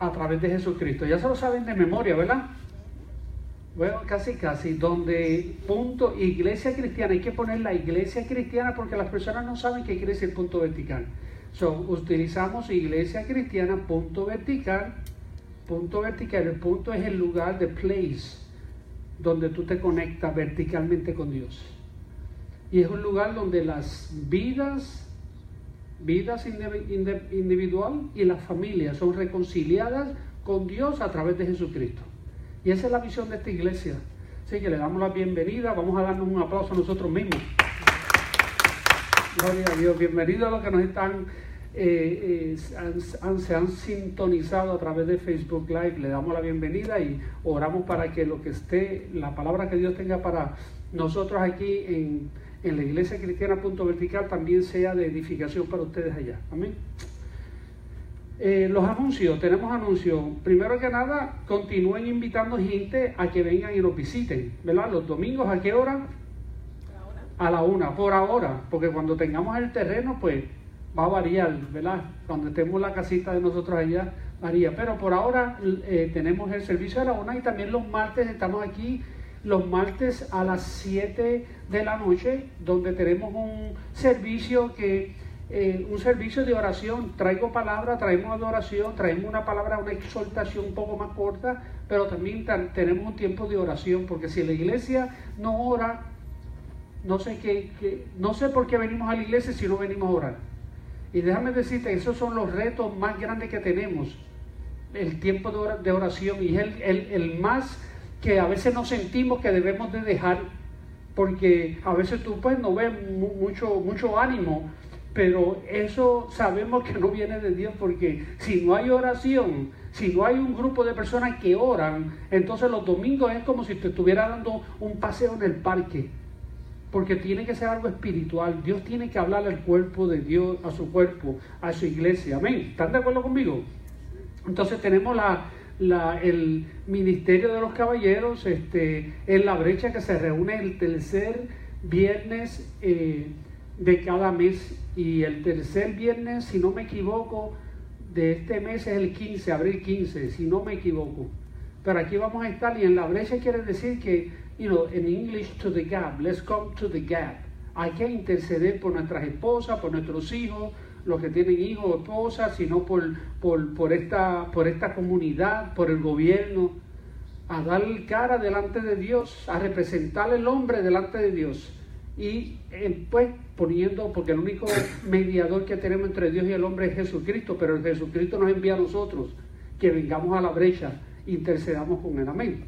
a través de Jesucristo. Ya se lo saben de memoria, ¿verdad? Bueno, casi, donde punto iglesia cristiana, hay que poner la iglesia cristiana porque las personas no saben qué quiere decir punto vertical. Utilizamos iglesia cristiana, punto vertical, el punto es el lugar, the place, donde tú te conectas verticalmente con Dios. Y es un lugar donde las vidas individual y las familias son reconciliadas con Dios a través de Jesucristo. Y esa es la visión de esta iglesia. Así que le damos la bienvenida. Vamos a darnos un aplauso a nosotros mismos. Gloria a Dios. Bienvenidos a los que nos están se han sintonizado a través de Facebook Live. Le damos la bienvenida y oramos para que lo que esté, la palabra que Dios tenga para nosotros aquí en la iglesia cristiana Punto Vertical también sea de edificación para ustedes allá. Amén. Los anuncios, tenemos anuncios. Primero que nada, continúen invitando gente a que vengan y nos visiten, ¿verdad? Los domingos, ¿a qué hora? A la 1, por ahora, porque cuando tengamos el terreno, pues va a variar, ¿verdad? Cuando estemos la casita de nosotros allá, varía. Pero por ahora tenemos el servicio a la 1 y también los martes estamos aquí, los martes a las 7 de la noche, donde tenemos un servicio un servicio de oración. Traigo palabra, traemos adoración, traemos una palabra, una exhortación un poco más corta, pero también tenemos un tiempo de oración, porque si la iglesia no ora, no sé por qué venimos a la iglesia si no venimos a orar. Y déjame decirte, esos son los retos más grandes que tenemos, el tiempo de oración, y es el más que a veces nos sentimos que debemos de dejar, porque a veces tú pues no ves mucho ánimo. Pero eso sabemos que no viene de Dios, porque si no hay oración, si no hay un grupo de personas que oran, entonces los domingos es como si te estuviera dando un paseo en el parque, porque tiene que ser algo espiritual. Dios tiene que hablar al cuerpo de Dios, a su cuerpo, a su iglesia. Amén. ¿Están de acuerdo conmigo? Entonces tenemos el ministerio de los caballeros en La Brecha, que se reúne el tercer viernes de cada mes, y el tercer viernes, si no me equivoco, de este mes es el 15, abril 15, si no me equivoco. Pero aquí vamos a estar, y en La Brecha quiere decir que, en English, to the gap, let's come to the gap. Hay que interceder por nuestras esposas, por nuestros hijos, los que tienen hijos o esposas, sino por esta comunidad, por el gobierno, a dar cara delante de Dios, a representar el hombre delante de Dios. Y pues porque el único mediador que tenemos entre Dios y el hombre es Jesucristo, pero Jesucristo nos envía a nosotros que vengamos a La Brecha, intercedamos con él. Amén.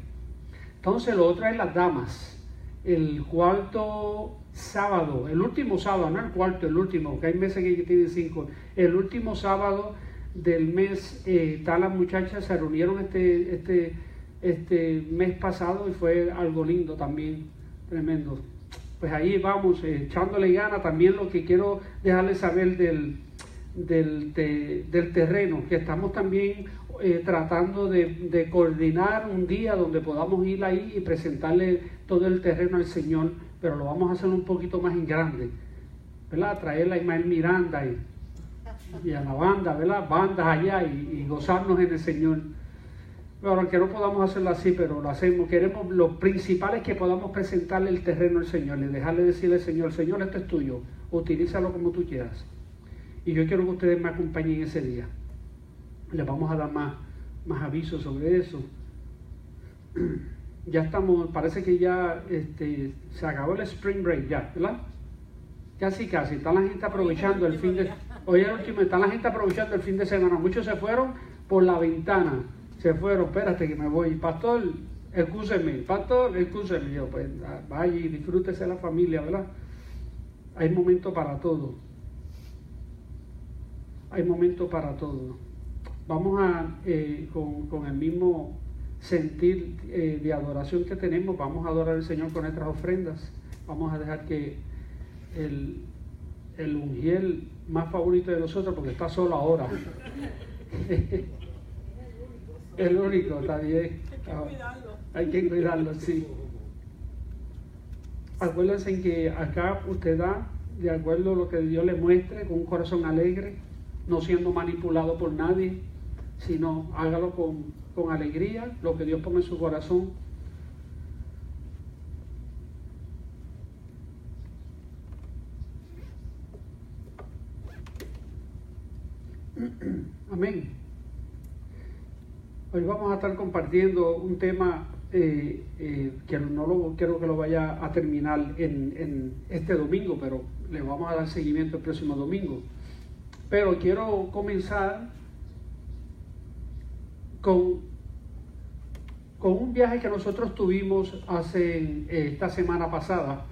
Entonces lo otro es las damas. El cuarto sábado, el último sábado, no el cuarto, el último, que hay meses que tienen 5, el último sábado del mes, las muchachas se reunieron este mes pasado, y fue algo lindo también, tremendo. Pues ahí vamos, echándole ganas. También lo que quiero dejarles saber del terreno, que estamos también tratando de coordinar un día donde podamos ir ahí y presentarle todo el terreno al Señor, pero lo vamos a hacer un poquito más en grande, ¿verdad? Traer a Ismael Miranda y a la banda, ¿verdad? Bandas allá y gozarnos en el Señor. Bueno, aunque no podamos hacerlo así, pero lo hacemos. Queremos, lo principal es que podamos presentarle el terreno al Señor y dejarle decirle al Señor, Señor, esto es tuyo, utilízalo como tú quieras. Y yo quiero que ustedes me acompañen ese día. Les vamos a dar más avisos sobre eso. Ya estamos, parece que ya se acabó el spring break ya, ¿verdad? Casi, está la gente aprovechando el fin de... Hoy es el último, está la gente aprovechando el fin de semana. Muchos se fueron por la ventana. Se fueron, espérate que me voy. Pastor, excúseme. Yo, pues vaya y disfrútese la familia, ¿verdad? Hay momento para todo. Vamos a, con el mismo sentir de adoración que tenemos, vamos a adorar al Señor con nuestras ofrendas. Vamos a dejar que el ungiel más favorito de nosotros, porque está solo ahora. El único, está bien. Hay que cuidarlo, sí. Acuérdense que acá usted da de acuerdo a lo que Dios le muestre, con un corazón alegre, no siendo manipulado por nadie, sino hágalo con alegría, lo que Dios pone en su corazón. Amén. Hoy vamos a estar compartiendo un tema que no quiero que lo vaya a terminar en este domingo, pero le vamos a dar seguimiento el próximo domingo. Pero quiero comenzar con un viaje que nosotros tuvimos esta semana pasada.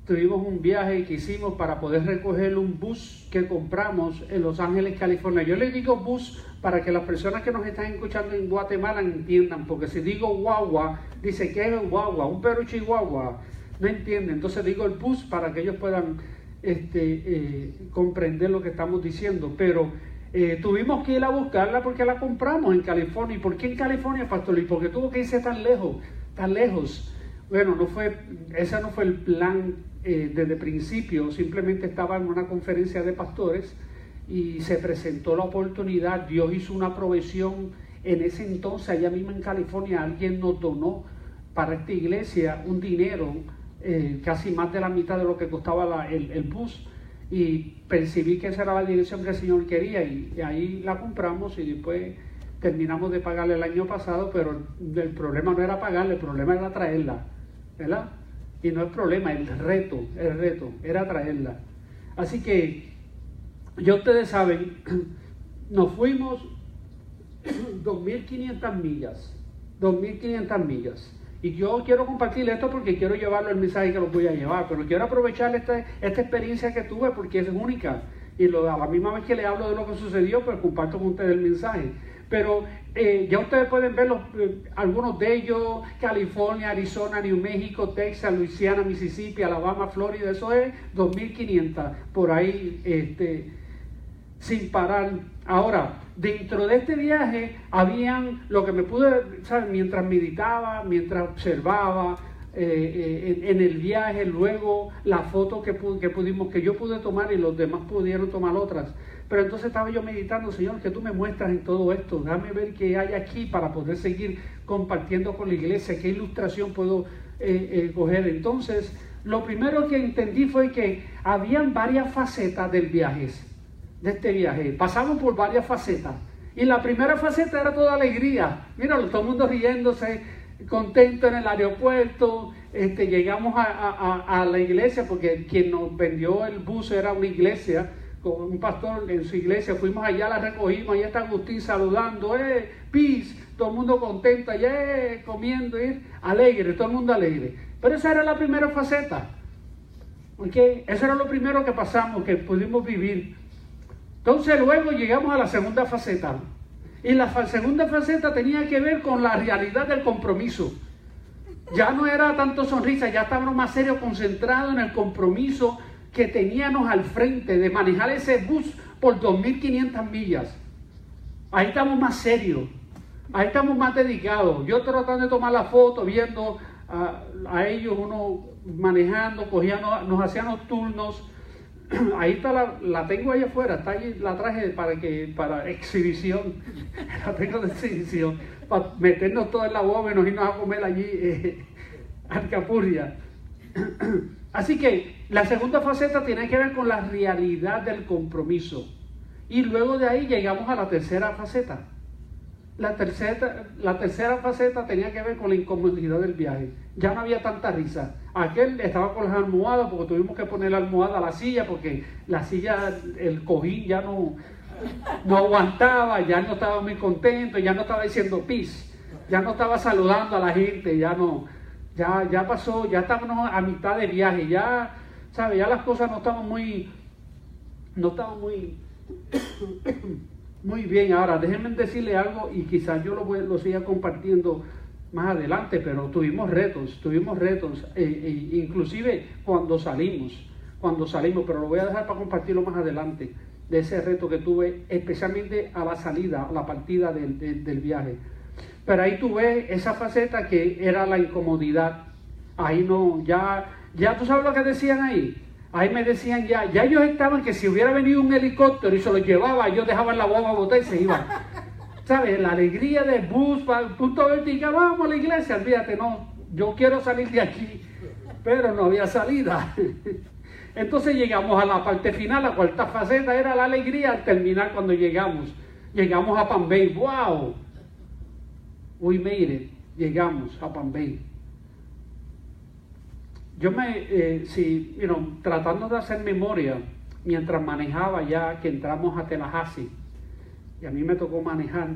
Tuvimos un viaje que hicimos para poder recoger un bus que compramos en Los Ángeles, California. Yo le digo bus para que las personas que nos están escuchando en Guatemala entiendan, porque si digo guagua, dice que es guagua, un perro chihuahua, no entienden. Entonces digo el bus para que ellos puedan comprender lo que estamos diciendo. Pero tuvimos que ir a buscarla porque la compramos en California. ¿Y por qué en California, Pastor Luis? Porque tuvo que irse tan lejos. Bueno, ese no fue el plan desde el principio. Simplemente estaba en una conferencia de pastores y se presentó la oportunidad. Dios hizo una provisión en ese entonces. Allá mismo en California alguien nos donó para esta iglesia un dinero, casi más de la mitad de lo que costaba el bus, y percibí que esa era la dirección que el Señor quería, y ahí la compramos y después terminamos de pagarle el año pasado. Pero el problema no era pagarle, el problema era traerla, ¿verdad? Y no el problema, el reto era traerla. Así que ya ustedes saben, nos fuimos 2.500 millas. Y yo quiero compartir esto porque quiero llevarlo el mensaje que lo voy a llevar, pero quiero aprovechar esta experiencia que tuve porque es única. Y a la misma vez que le hablo de lo que sucedió, pues comparto con ustedes el mensaje. Pero ya ustedes pueden ver algunos de ellos: California, Arizona, New México, Texas, Luisiana, Mississippi, Alabama, Florida. Eso es 2.500 por ahí, sin parar. Ahora, dentro de este viaje habían lo que me pude, ¿sabes? Mientras meditaba, mientras observaba en el viaje, luego la foto que yo pude tomar y los demás pudieron tomar otras. Pero entonces estaba yo meditando: Señor, que tú me muestras en todo esto, dame ver qué hay aquí para poder seguir compartiendo con la iglesia, qué ilustración puedo coger. Entonces, lo primero que entendí fue que habían varias facetas de este viaje. Pasamos por varias facetas, y la primera faceta era toda alegría. Mira, todo el mundo riéndose, contento en el aeropuerto. Llegamos a la iglesia, porque quien nos vendió el bus era una iglesia, con un pastor en su iglesia. Fuimos allá, la recogimos, allá está Agustín saludando, peace, todo el mundo contento, allá comiendo, alegre, todo el mundo alegre. Pero esa era la primera faceta, ¿okay? Eso era lo primero que pasamos, que pudimos vivir. Entonces luego llegamos a la segunda faceta, y la segunda faceta tenía que ver con la realidad del compromiso. Ya no era tanto sonrisa, ya estábamos más serios, concentrados en el compromiso que teníamos al frente de manejar ese bus por 2.500 millas. Ahí estamos más serios, ahí estamos más dedicados. Yo tratando de tomar la foto, viendo a ellos, uno manejando, nos hacían los turnos. Ahí está, la tengo ahí afuera, está ahí, la traje para exhibición. La tengo de exhibición, para meternos todos en la boba y nos irnos a comer allí alcapurria. Así que la segunda faceta tiene que ver con la realidad del compromiso. Y luego de ahí llegamos a la tercera faceta. La tercera faceta tenía que ver con la incomodidad del viaje. Ya no había tanta risa. Aquel estaba con las almohadas, porque tuvimos que poner la almohada a la silla, porque la silla, el cojín ya no aguantaba, ya no estaba muy contento, ya no estaba diciendo peace, ya no estaba saludando a la gente, ya pasó, ya estábamos a mitad de viaje, ya, ¿sabe? Ya las cosas no estaban muy muy bien. Ahora, déjenme decirle algo, y quizás yo lo siga compartiendo más adelante, pero tuvimos retos, inclusive cuando salimos, pero lo voy a dejar para compartirlo más adelante, de ese reto que tuve, especialmente a la salida, a la partida del viaje. Pero ahí tuve esa faceta que era la incomodidad. Ahí ya tú sabes lo que decían ahí. Ahí me decían ya ellos estaban que si hubiera venido un helicóptero y se los llevaba, ellos dejaban la bomba botar y se iban. ¿sabes? La alegría del bus, punto vertical, vamos a la iglesia, olvídate, no, yo quiero salir de aquí, pero no había salida. Entonces llegamos a la parte final, la cuarta faceta era la alegría al terminar cuando llegamos a Palm Bay, wow, we made it, llegamos a Palm Bay. Yo tratando de hacer memoria, mientras manejaba ya que entramos a Tallahassee, y a mí me tocó manejar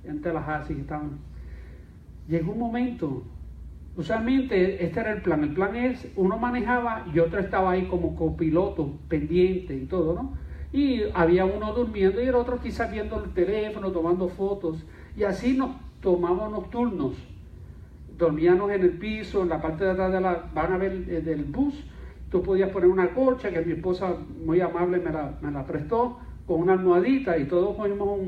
en Tallahassee, llegó un momento, usualmente este era el plan es, uno manejaba y otro estaba ahí como copiloto, pendiente y todo, ¿no? Y había uno durmiendo y el otro quizás viendo el teléfono, tomando fotos, y así nos tomábamos turnos. Dormíamos en el piso, en la parte de atrás van a ver del bus. Tú podías poner una colcha que mi esposa muy amable me la prestó, con una almohadita, y todos cogimos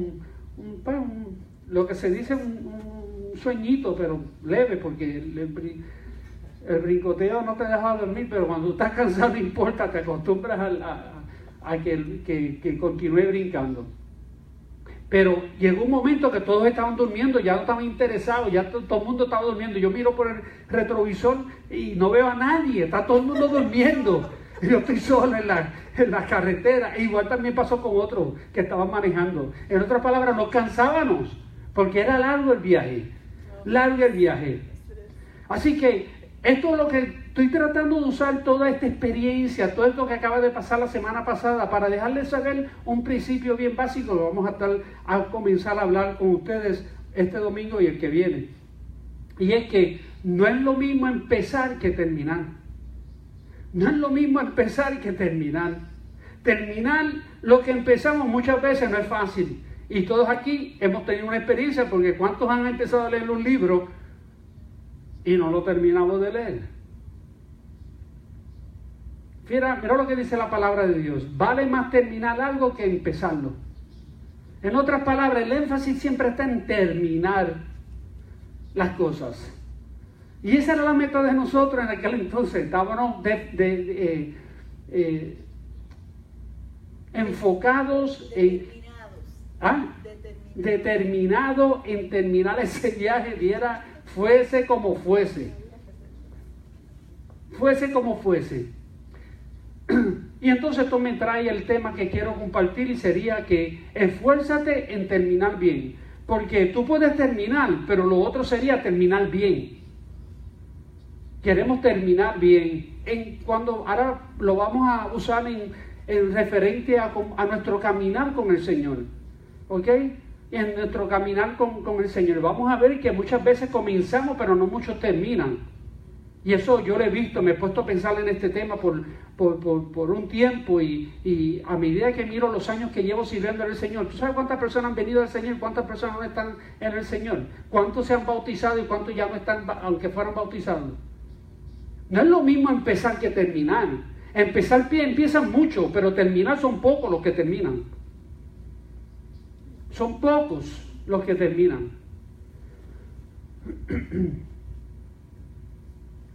lo que se dice un sueñito, pero leve, porque el brincoteo no te deja dormir, pero cuando estás cansado no importa, te acostumbras a que continúe brincando. Pero llegó un momento que todos estaban durmiendo, ya no estaban interesados, ya todo el mundo estaba durmiendo. Yo miro por el retrovisor y no veo a nadie, está todo el mundo durmiendo. Yo estoy solo en la carretera. Igual también pasó con otros que estaban manejando. En otras palabras, nos cansábamos, porque era largo el viaje. Así que esto es lo que estoy tratando de usar, toda esta experiencia, todo esto que acaba de pasar la semana pasada, para dejarles saber un principio bien básico que vamos a comenzar a hablar con ustedes este domingo y el que viene. Y es que no es lo mismo empezar que terminar. No es lo mismo empezar que terminar. Terminar lo que empezamos muchas veces no es fácil. Y todos aquí hemos tenido una experiencia, porque ¿cuántos han empezado a leer un libro y no lo terminamos de leer? Mira lo que dice la palabra de Dios. Vale más terminar algo que empezarlo. En otras palabras, el énfasis siempre está en terminar las cosas. Y esa era la meta de nosotros en aquel entonces. Estábamos enfocados determinados en terminar ese viaje, fuese como fuese. Fuese como fuese. Y entonces esto me trae el tema que quiero compartir, y sería que esfuérzate en terminar bien. Porque tú puedes terminar, pero lo otro sería terminar bien. Queremos terminar bien. Ahora lo vamos a usar en referente a nuestro caminar con el Señor. ¿Ok? En nuestro caminar con el Señor. Vamos a ver que muchas veces comenzamos, pero no muchos terminan. Y eso yo lo he visto, me he puesto a pensar en este tema por un tiempo, y a medida que miro los años que llevo sirviendo al Señor, ¿tú sabes cuántas personas han venido al Señor? ¿Cuántas personas no están en el Señor? ¿Cuántos se han bautizado y cuántos ya no están, aunque fueran bautizados? No es lo mismo empezar que terminar. Empezar empiezan mucho, pero terminar son pocos los que terminan. Son pocos los que terminan.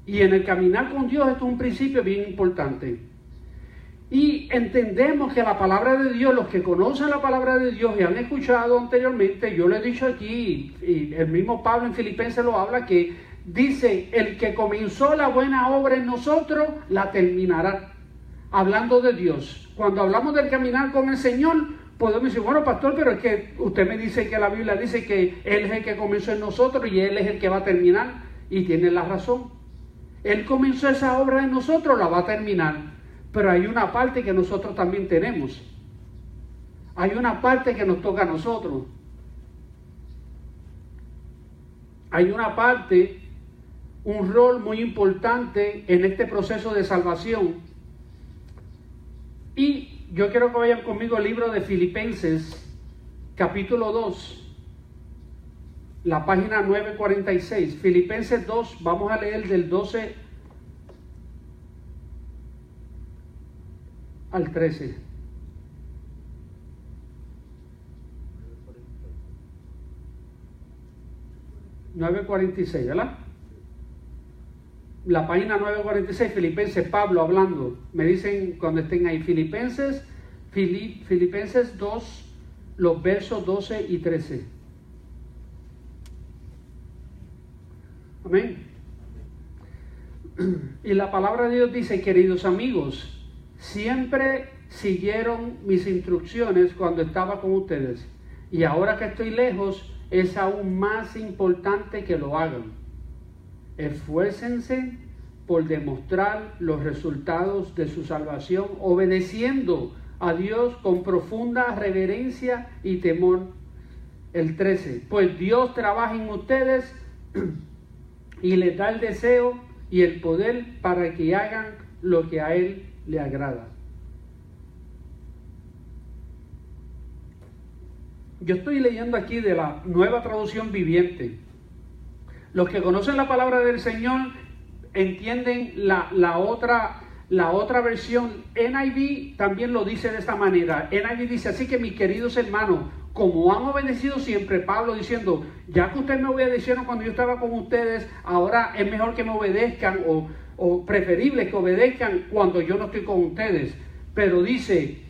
Y en el caminar con Dios esto es un principio bien importante. Y entendemos que la palabra de Dios, los que conocen la palabra de Dios y han escuchado anteriormente, yo lo he dicho aquí, y el mismo Pablo en Filipenses lo habla, que dice, el que comenzó la buena obra en nosotros, la terminará. Hablando de Dios. Cuando hablamos del caminar con el Señor, podemos decir, bueno, pastor, pero es que usted me dice que la Biblia dice que Él es el que comenzó en nosotros y Él es el que va a terminar. Y tiene la razón. Él comenzó esa obra en nosotros, la va a terminar. Pero hay una parte que nosotros también tenemos. Hay una parte que nos toca a nosotros. Hay una parte, un rol muy importante en este proceso de salvación. Y yo quiero que vayan conmigo al libro de Filipenses, capítulo 2, la página 946. Filipenses 2, vamos a leer del 12 al 13. $9.46, ¿verdad? La página 946, Filipenses, Pablo hablando. Me dicen cuando estén ahí. Filipenses 2, los versos 12 y 13. Amén. Y la palabra de Dios dice, queridos amigos, siempre siguieron mis instrucciones cuando estaba con ustedes. Y ahora que estoy lejos, es aún más importante que lo hagan. Esfuércense por demostrar los resultados de su salvación, obedeciendo a Dios con profunda reverencia y temor. El 13. Pues Dios trabaja en ustedes y les da el deseo y el poder para que hagan lo que a Él le agrada. Yo estoy leyendo aquí de la Nueva Traducción Viviente. Los que conocen la palabra del Señor entienden la otra versión. NIV también lo dice de esta manera. NIV dice, así que mis queridos hermanos, como han obedecido siempre, Pablo diciendo, ya que ustedes me obedecieron cuando yo estaba con ustedes, ahora es mejor que me obedezcan o preferible que obedezcan cuando yo no estoy con ustedes. Pero dice,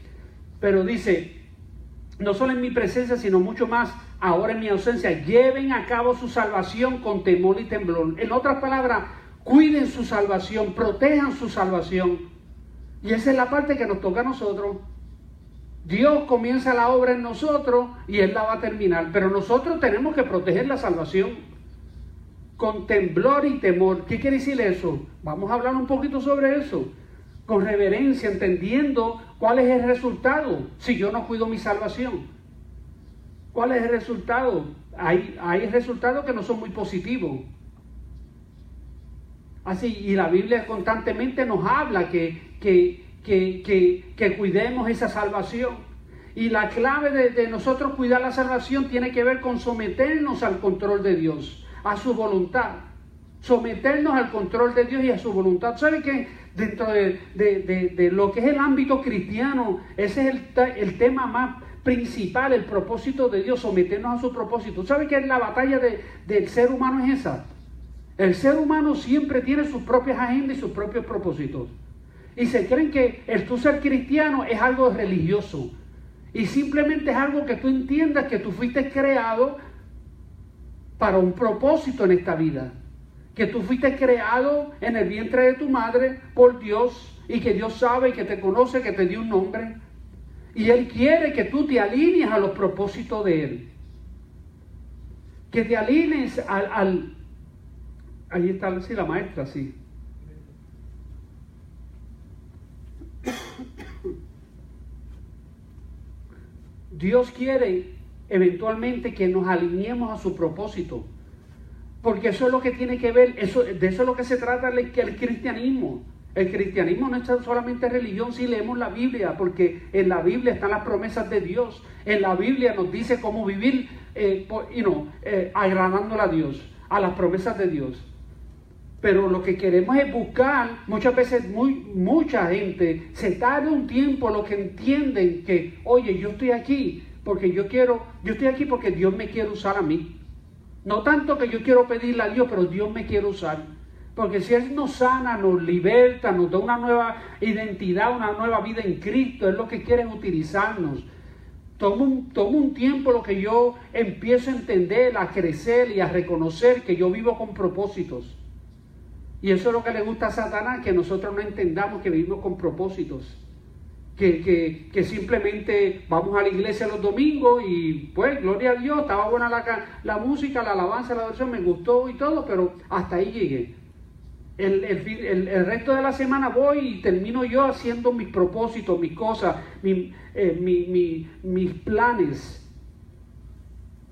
no solo en mi presencia, sino mucho más ahora en mi ausencia, lleven a cabo su salvación con temor y temblor. En otras palabras, cuiden su salvación, protejan su salvación. Y esa es la parte que nos toca a nosotros. Dios comienza la obra en nosotros y Él la va a terminar. Pero nosotros tenemos que proteger la salvación con temblor y temor. ¿Qué quiere decir eso? Vamos a hablar un poquito sobre eso. Con reverencia, entendiendo cuál es el resultado si yo no cuido mi salvación. ¿Cuál es el resultado? Hay resultados que no son muy positivos. Así, y la Biblia constantemente nos habla que cuidemos esa salvación. Y la clave de nosotros cuidar la salvación tiene que ver con someternos al control de Dios, a su voluntad. Someternos al control de Dios y a su voluntad. ¿Sabe que dentro de lo que es el ámbito cristiano, ese es el tema más principal, el propósito de Dios, someternos a su propósito? ¿Sabe que la batalla del ser humano es esa? El ser humano siempre tiene sus propias agendas y sus propios propósitos. Y se creen que el tú ser cristiano es algo religioso. Y simplemente es algo que tú entiendas que tú fuiste creado para un propósito en esta vida. Que tú fuiste creado en el vientre de tu madre por Dios. Y que Dios sabe y que te conoce, que te dio un nombre. Y Él quiere que tú te alinees a los propósitos de Él. Que te alinees ahí está, sí, la maestra, sí. Dios quiere eventualmente que nos alineemos a su propósito. Porque eso es lo que tiene que ver, de eso es lo que se trata el cristianismo. El cristianismo no es solamente religión si leemos la Biblia, porque en la Biblia están las promesas de Dios. En la Biblia nos dice cómo vivir agradándole a Dios, a las promesas de Dios. Pero lo que queremos es buscar, muchas veces mucha gente se tarda un tiempo lo que entienden que, oye, yo estoy aquí porque yo estoy aquí porque Dios me quiere usar a mí. No tanto que yo quiero pedirle a Dios, pero Dios me quiere usar. Porque si Él nos sana, nos liberta, nos da una nueva identidad, una nueva vida en Cristo, Él lo que quiere es utilizarnos. Toma un tiempo lo que yo empiezo a entender, a crecer y a reconocer que yo vivo con propósitos. Y eso es lo que le gusta a Satanás, que nosotros no entendamos que vivimos con propósitos. Que simplemente vamos a la iglesia los domingos y pues, gloria a Dios, estaba buena la música, la alabanza, la adoración, me gustó y todo, pero hasta ahí llegué. El resto de la semana voy y termino yo haciendo mis propósitos, mis cosas, mis planes.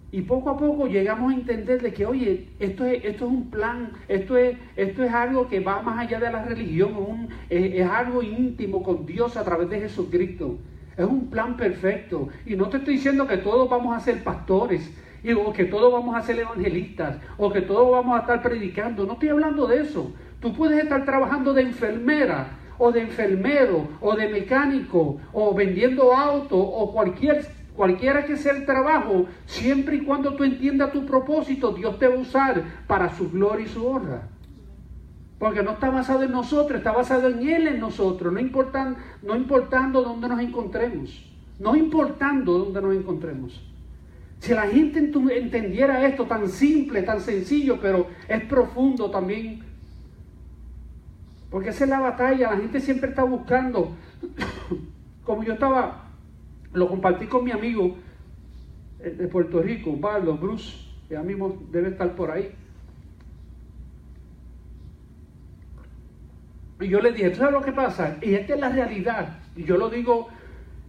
Y poco a poco llegamos a entender de que, oye, esto es un plan, esto es algo que va más allá de la religión, es algo íntimo con Dios a través de Jesucristo. Es un plan perfecto. Y no te estoy diciendo que todos vamos a ser pastores, o que todos vamos a ser evangelistas, o que todos vamos a estar predicando. No estoy hablando de eso. Tú puedes estar trabajando de enfermera, o de enfermero, o de mecánico, o vendiendo autos, o cualquiera que sea el trabajo, siempre y cuando tú entiendas tu propósito, Dios te va a usar para su gloria y su honra. Porque no está basado en nosotros, está basado en Él en nosotros, no importando dónde nos encontremos. No importando dónde nos encontremos. Si la gente entendiera esto tan simple, tan sencillo, pero es profundo también. Porque esa es la batalla, la gente siempre está buscando. Como yo lo compartí con mi amigo de Puerto Rico, Pablo, Bruce, que ya mismo debe estar por ahí. Y yo le dije, ¿tú sabes lo que pasa? Y esta es la realidad. Y yo lo digo,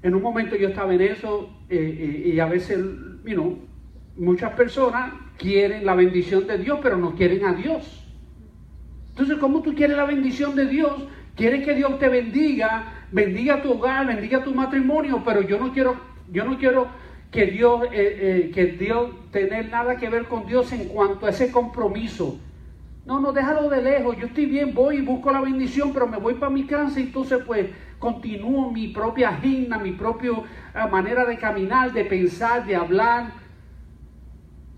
en un momento yo estaba en eso, y a veces, muchas personas quieren la bendición de Dios, pero no quieren a Dios. Entonces, ¿cómo tú quieres la bendición de Dios? Quieres que Dios te bendiga tu hogar, bendiga tu matrimonio, pero yo no quiero que Dios tener nada que ver con Dios en cuanto a ese compromiso. No, déjalo de lejos. Yo estoy bien, voy y busco la bendición, pero me voy para mi casa y entonces pues continúo mi propia agenda, mi propia manera de caminar, de pensar, de hablar.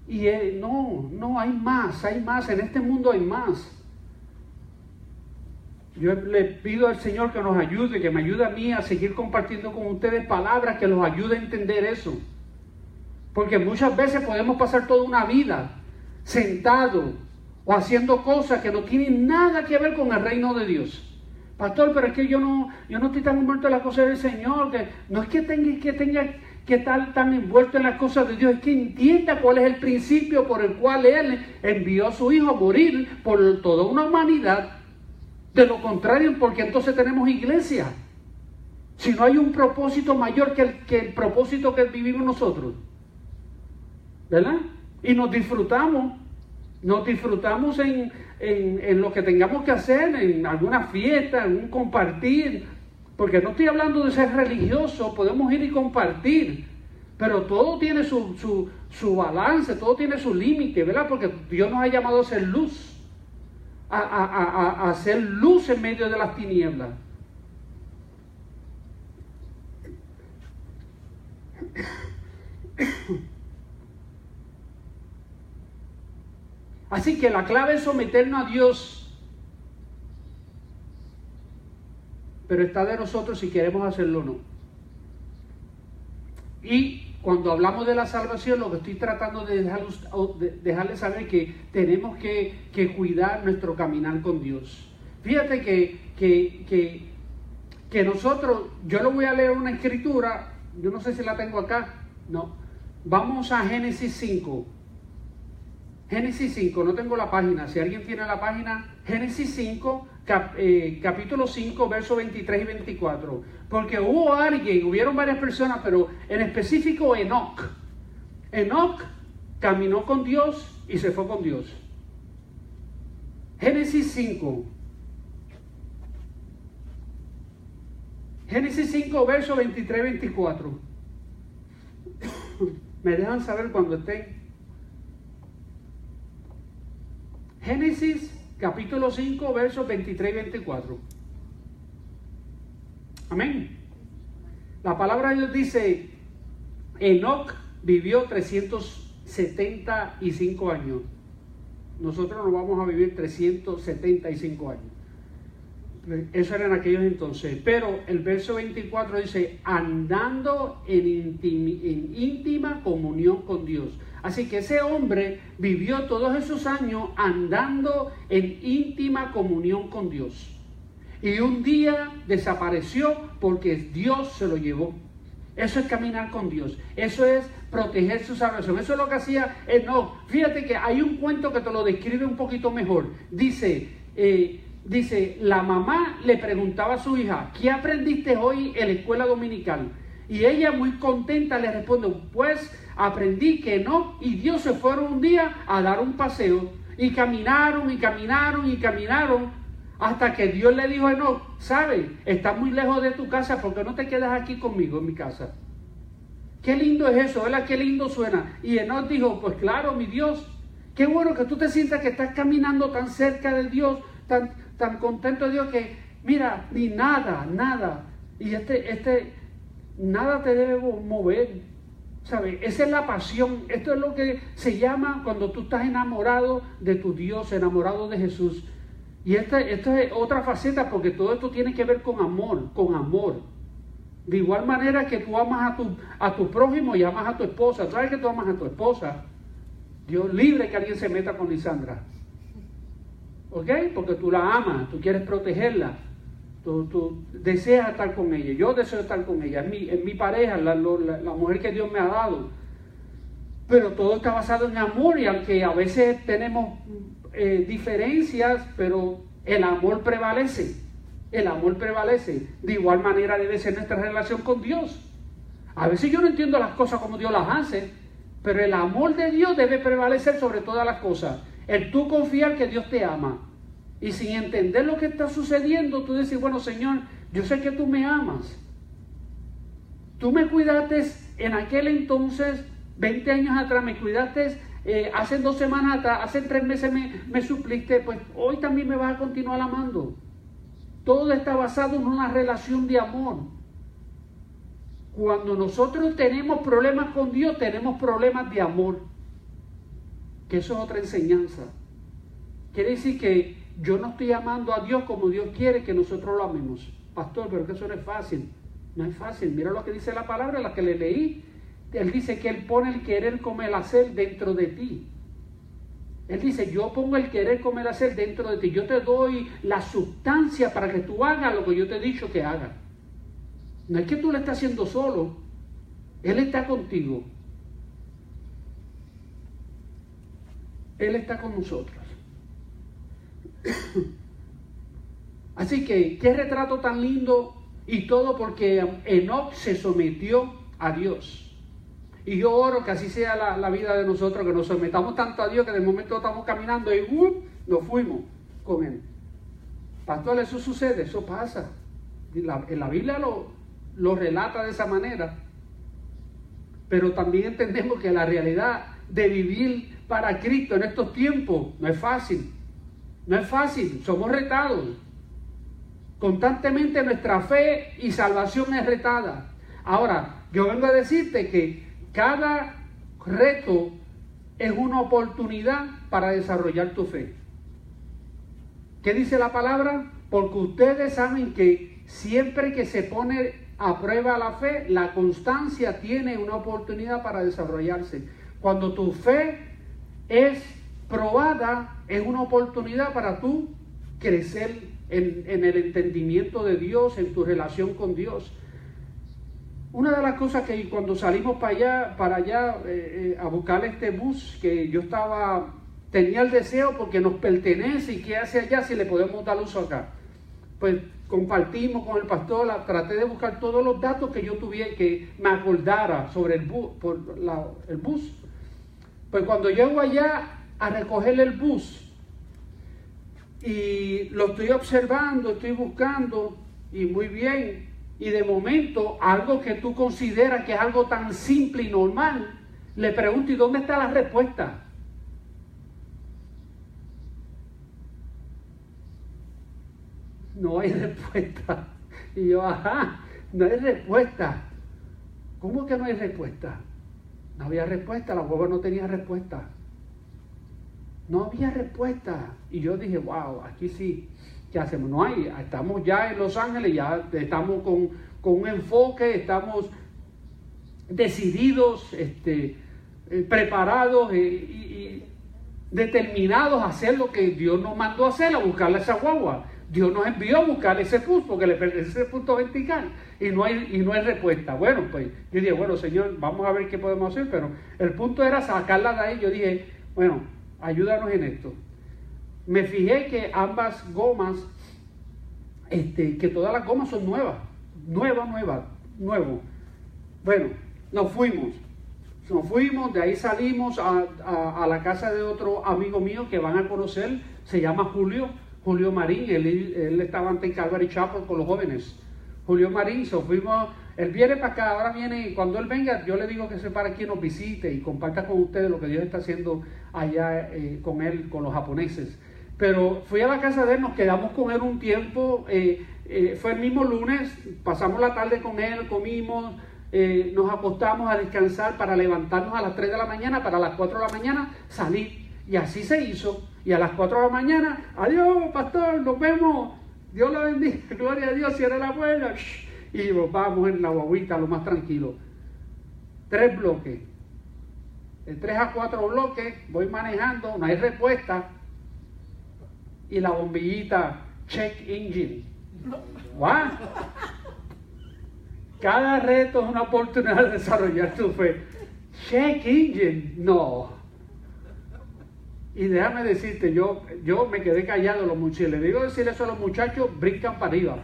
Y no, hay más, en este mundo hay más. Yo le pido al Señor que nos ayude, que me ayude a mí a seguir compartiendo con ustedes palabras que los ayude a entender eso. Porque muchas veces podemos pasar toda una vida sentado o haciendo cosas que no tienen nada que ver con el reino de Dios. Pastor, pero es que yo no estoy tan envuelto en las cosas del Señor, que no es que tenga que estar tan envuelto en las cosas de Dios, es que entienda cuál es el principio por el cual Él envió a su Hijo a morir por toda una humanidad. De lo contrario, porque entonces tenemos iglesia. Si no hay un propósito mayor que el propósito que vivimos nosotros. ¿Verdad? Y nos disfrutamos en lo que tengamos que hacer, en alguna fiesta, en un compartir. Porque no estoy hablando de ser religioso, podemos ir y compartir. Pero todo tiene su balance, todo tiene su límite, ¿verdad? Porque Dios nos ha llamado a ser luz. A hacer luz en medio de las tinieblas. Así que la clave es someternos a Dios, pero está de nosotros si queremos hacerlo o no. Y cuando hablamos de la salvación, lo que estoy tratando de dejarles saber que tenemos que cuidar nuestro caminar con Dios. Fíjate que nosotros, yo lo voy a leer una escritura, yo no sé si la tengo acá, no. Vamos a Génesis 5. Génesis 5, no tengo la página, si alguien tiene la página, Génesis 5, capítulo 5, versos 23 y 24. Porque hubieron varias personas, pero en específico Enoc. Enoc caminó con Dios y se fue con Dios. Génesis 5. Génesis 5, versos 23 y 24. Me dejan saber cuando estén. Génesis capítulo 5, versos 23 y 24. Amén. La palabra de Dios dice, Enoc vivió 375 años. Nosotros nos vamos a vivir 375 años. Eso era en aquellos entonces. Pero el verso 24 dice, andando en íntima comunión con Dios. Así que ese hombre vivió todos esos años andando en íntima comunión con Dios. Y un día desapareció porque Dios se lo llevó. Eso es caminar con Dios. Eso es proteger su salvación. Eso es lo que hacía Enoc. Fíjate que hay un cuento que te lo describe un poquito mejor. Dice, la mamá le preguntaba a su hija, ¿qué aprendiste hoy en la escuela dominical? Y ella muy contenta le responde, pues aprendí que Enoc y Dios se fueron un día a dar un paseo. Y caminaron, hasta que Dios le dijo a Enoc, ¿sabes? Estás muy lejos de tu casa, ¿por qué no te quedas aquí conmigo en mi casa? Qué lindo es eso, ¿verdad? Qué lindo suena. Y Enoc dijo, pues claro, mi Dios, qué bueno que tú te sientas que estás caminando tan cerca de Dios, tan contento de Dios que, mira, ni nada. Y nada te debe mover, ¿sabes? Esa es la pasión. Esto es lo que se llama cuando tú estás enamorado de tu Dios, enamorado de Jesús. Y esta es otra faceta, porque todo esto tiene que ver con amor. De igual manera que tú amas a tu prójimo y amas a tu esposa. ¿Sabes que tú amas a tu esposa? Dios libre que alguien se meta con Lisandra. ¿Ok? Porque tú la amas, tú quieres protegerla. Tú deseas estar con ella. Yo deseo estar con ella. Es mi pareja, la mujer que Dios me ha dado. Pero todo está basado en amor, y aunque a veces tenemos diferencias, pero el amor prevalece. El amor prevalece. De igual manera debe ser nuestra relación con Dios. A veces yo no entiendo las cosas como Dios las hace, pero el amor de Dios debe prevalecer sobre todas las cosas. El tú confiar que Dios te ama. Y sin entender lo que está sucediendo, tú dices, bueno, Señor, yo sé que tú me amas. Tú me cuidaste en aquel entonces, 20 años atrás, me cuidaste hace 2 semanas atrás, hace 3 meses me supliste, pues hoy también me vas a continuar amando. Todo está basado en una relación de amor. Cuando nosotros tenemos problemas con Dios, tenemos problemas de amor. Que eso es otra enseñanza. Quiere decir que yo no estoy amando a Dios como Dios quiere que nosotros lo amemos. Pastor, pero que eso no es fácil. No es fácil. Mira lo que dice la palabra, la que le leí. Él dice que Él pone el querer como el hacer dentro de ti. Él dice, yo pongo el querer como el hacer dentro de ti. Yo te doy la sustancia para que tú hagas lo que yo te he dicho que hagas. No es que tú lo estás haciendo solo. Él está contigo. Él está con nosotros. Así que, qué retrato tan lindo, y todo porque Enoc se sometió a Dios. Y yo oro que así sea la vida de nosotros, que nos sometamos tanto a Dios que de momento estamos caminando y nos fuimos con Él. Pastor, eso sucede, eso pasa. En la Biblia lo relata de esa manera. Pero también entendemos que la realidad de vivir para Cristo en estos tiempos no es fácil. No es fácil, somos retados. Constantemente nuestra fe y salvación es retada. Ahora, yo vengo a decirte que cada reto es una oportunidad para desarrollar tu fe. ¿Qué dice la palabra? Porque ustedes saben que siempre que se pone a prueba la fe, la constancia tiene una oportunidad para desarrollarse. Cuando tu fe es probada, es una oportunidad para tú crecer en el entendimiento de Dios, en tu relación con Dios. Una de las cosas que cuando salimos para allá a buscar este bus, que yo tenía el deseo porque nos pertenece, y qué hace allá si le podemos dar uso acá. Pues compartimos con el pastor, traté de buscar todos los datos que yo tuviera, que me acordara sobre el bus. Pues cuando llego allá a recoger el bus, y lo estoy observando, estoy buscando, y muy bien, y de momento, algo que tú consideras que es algo tan simple y normal, le pregunto, ¿y dónde está la respuesta? No hay respuesta. Y yo, no hay respuesta. ¿Cómo que no hay respuesta? No había respuesta, la guagua no tenía respuesta. No había respuesta. Y yo dije, wow, aquí sí, ¿qué hacemos? No hay, estamos ya en Los Ángeles, ya estamos con un enfoque, estamos decididos, preparados y determinados a hacer lo que Dios nos mandó a hacer, a buscarle a esa guagua. Dios nos envió a buscar ese bus porque le pertenece ese punto vertical y no hay respuesta. Bueno, pues yo dije, bueno, Señor, vamos a ver qué podemos hacer, pero el punto era sacarla de ahí. Yo dije, bueno, ayúdanos en esto. Me fijé que ambas gomas, que todas las gomas son nuevas. Bueno, nos fuimos, de ahí salimos a la casa de otro amigo mío que van a conocer, se llama Julio Marín, él estaba antes en Calvary Chapel con los jóvenes. Julio Marín, él viene para acá, ahora viene, y cuando él venga, yo le digo que se pare aquí y nos visite y comparta con ustedes lo que Dios está haciendo allá con él, con los japoneses. Pero fui a la casa de él, nos quedamos con él un tiempo, fue el mismo lunes, pasamos la tarde con él, comimos, nos acostamos a descansar para levantarnos a las 3 de la mañana, para las 4 de la mañana salir. Y así se hizo. Y a las 4 de la mañana, adiós, pastor, nos vemos. Dios lo bendiga, gloria a Dios, cierra la puerta. y nos vamos en la guaguita lo más tranquilo. 3 bloques. De 3 a 4 bloques, voy manejando, no hay respuesta. Y la bombillita, check engine. ¿What? Cada reto es una oportunidad de desarrollar tu fe. Check engine, no. Y déjame decirte, yo me quedé callado, los muchachos. Le digo decir eso a los muchachos, brincan para arriba.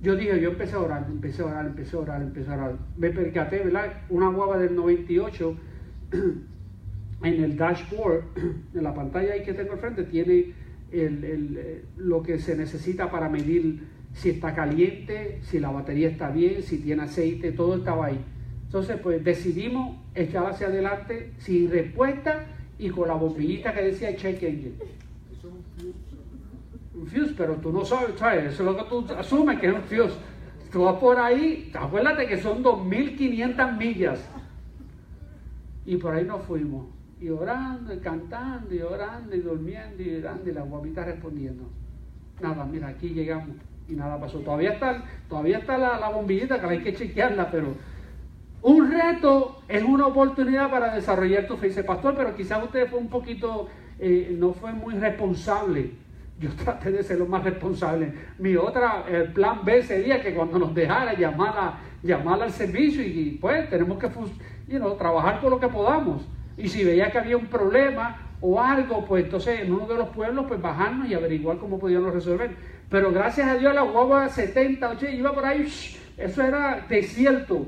Yo dije, yo empecé a orar. Me percaté, ¿verdad? Una guagua del 98 en el dashboard, en la pantalla ahí que tengo al frente, tiene lo que se necesita para medir si está caliente, si la batería está bien, si tiene aceite, todo estaba ahí. Entonces, pues decidimos echar hacia adelante sin respuesta y con la bombillita que decía check engine. Un fuse, pero tú no sabes, ¿sabes? Eso es lo que tú asumes que es un fuse. Tú vas por ahí, acuérdate que son 2.500 millas. Y por ahí nos fuimos. Y orando, y cantando, y orando, y durmiendo, y orando, y la guapita respondiendo. Nada, mira, aquí llegamos. Y nada pasó. Todavía está la bombillita que hay que chequearla, pero un reto es una oportunidad para desarrollar tu fe. Dice, pastor, pero quizás usted fue un poquito, no fue muy responsable. Yo traté de ser lo más responsable. El plan B sería que cuando nos dejara llamar al servicio y pues tenemos que trabajar con lo que podamos. Y si veía que había un problema o algo, pues entonces en uno de los pueblos pues bajarnos y averiguar cómo podíamos resolver. Pero gracias a Dios la guagua 70, 80 iba por ahí, eso era desierto.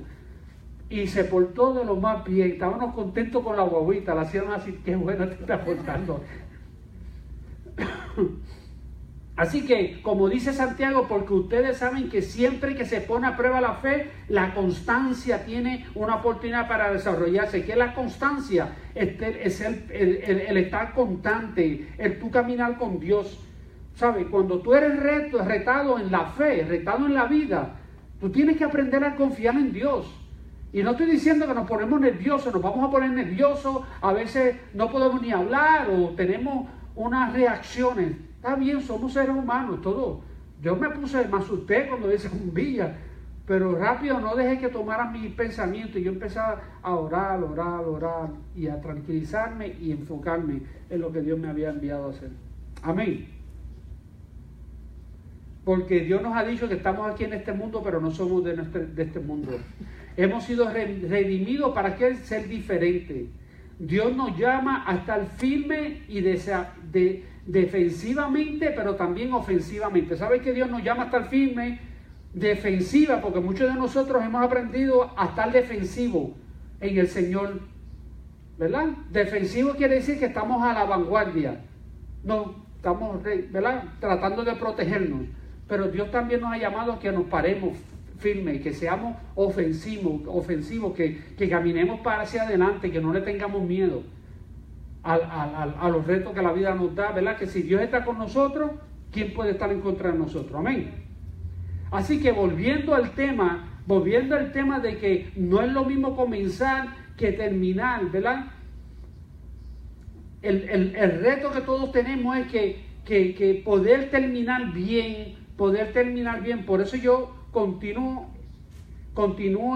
Y se portó de lo más bien. Estábamos contentos con la guaguita, la hacían así, qué bueno te está portando. Así que, como dice Santiago, porque ustedes saben que siempre que se pone a prueba la fe, la constancia tiene una oportunidad para desarrollarse. ¿Qué es la constancia? Es el estar constante, el tú caminar con Dios. ¿Sabes? Cuando tú eres retado en la fe, retado en la vida, tú tienes que aprender a confiar en Dios. Y no estoy diciendo que nos ponemos nerviosos, nos vamos a poner nerviosos, a veces no podemos ni hablar o tenemos unas reacciones. Está bien, somos seres humanos, todos. Yo me asusté cuando vi esa bombilla, pero rápido no dejé que tomaran mis pensamientos y yo empecé a orar y a tranquilizarme y enfocarme en lo que Dios me había enviado a hacer. Amén. Porque Dios nos ha dicho que estamos aquí en este mundo, pero no somos de este mundo. Hemos sido redimidos para ser diferentes. Dios nos llama a estar firme y defensivamente, pero también ofensivamente. ¿Sabes que Dios nos llama a estar firme, defensiva? Porque muchos de nosotros hemos aprendido a estar defensivos en el Señor, ¿verdad? Defensivo quiere decir que estamos a la vanguardia. No, estamos, ¿verdad?, tratando de protegernos. Pero Dios también nos ha llamado a que nos paremos firmes, que seamos ofensivos, que caminemos para hacia adelante, que no le tengamos miedo a los retos que la vida nos da, ¿verdad? Que si Dios está con nosotros, ¿quién puede estar en contra de nosotros? Amén. Así que volviendo al tema de que no es lo mismo comenzar que terminar, ¿verdad? El reto que todos tenemos es que poder terminar bien. Por eso yo continúo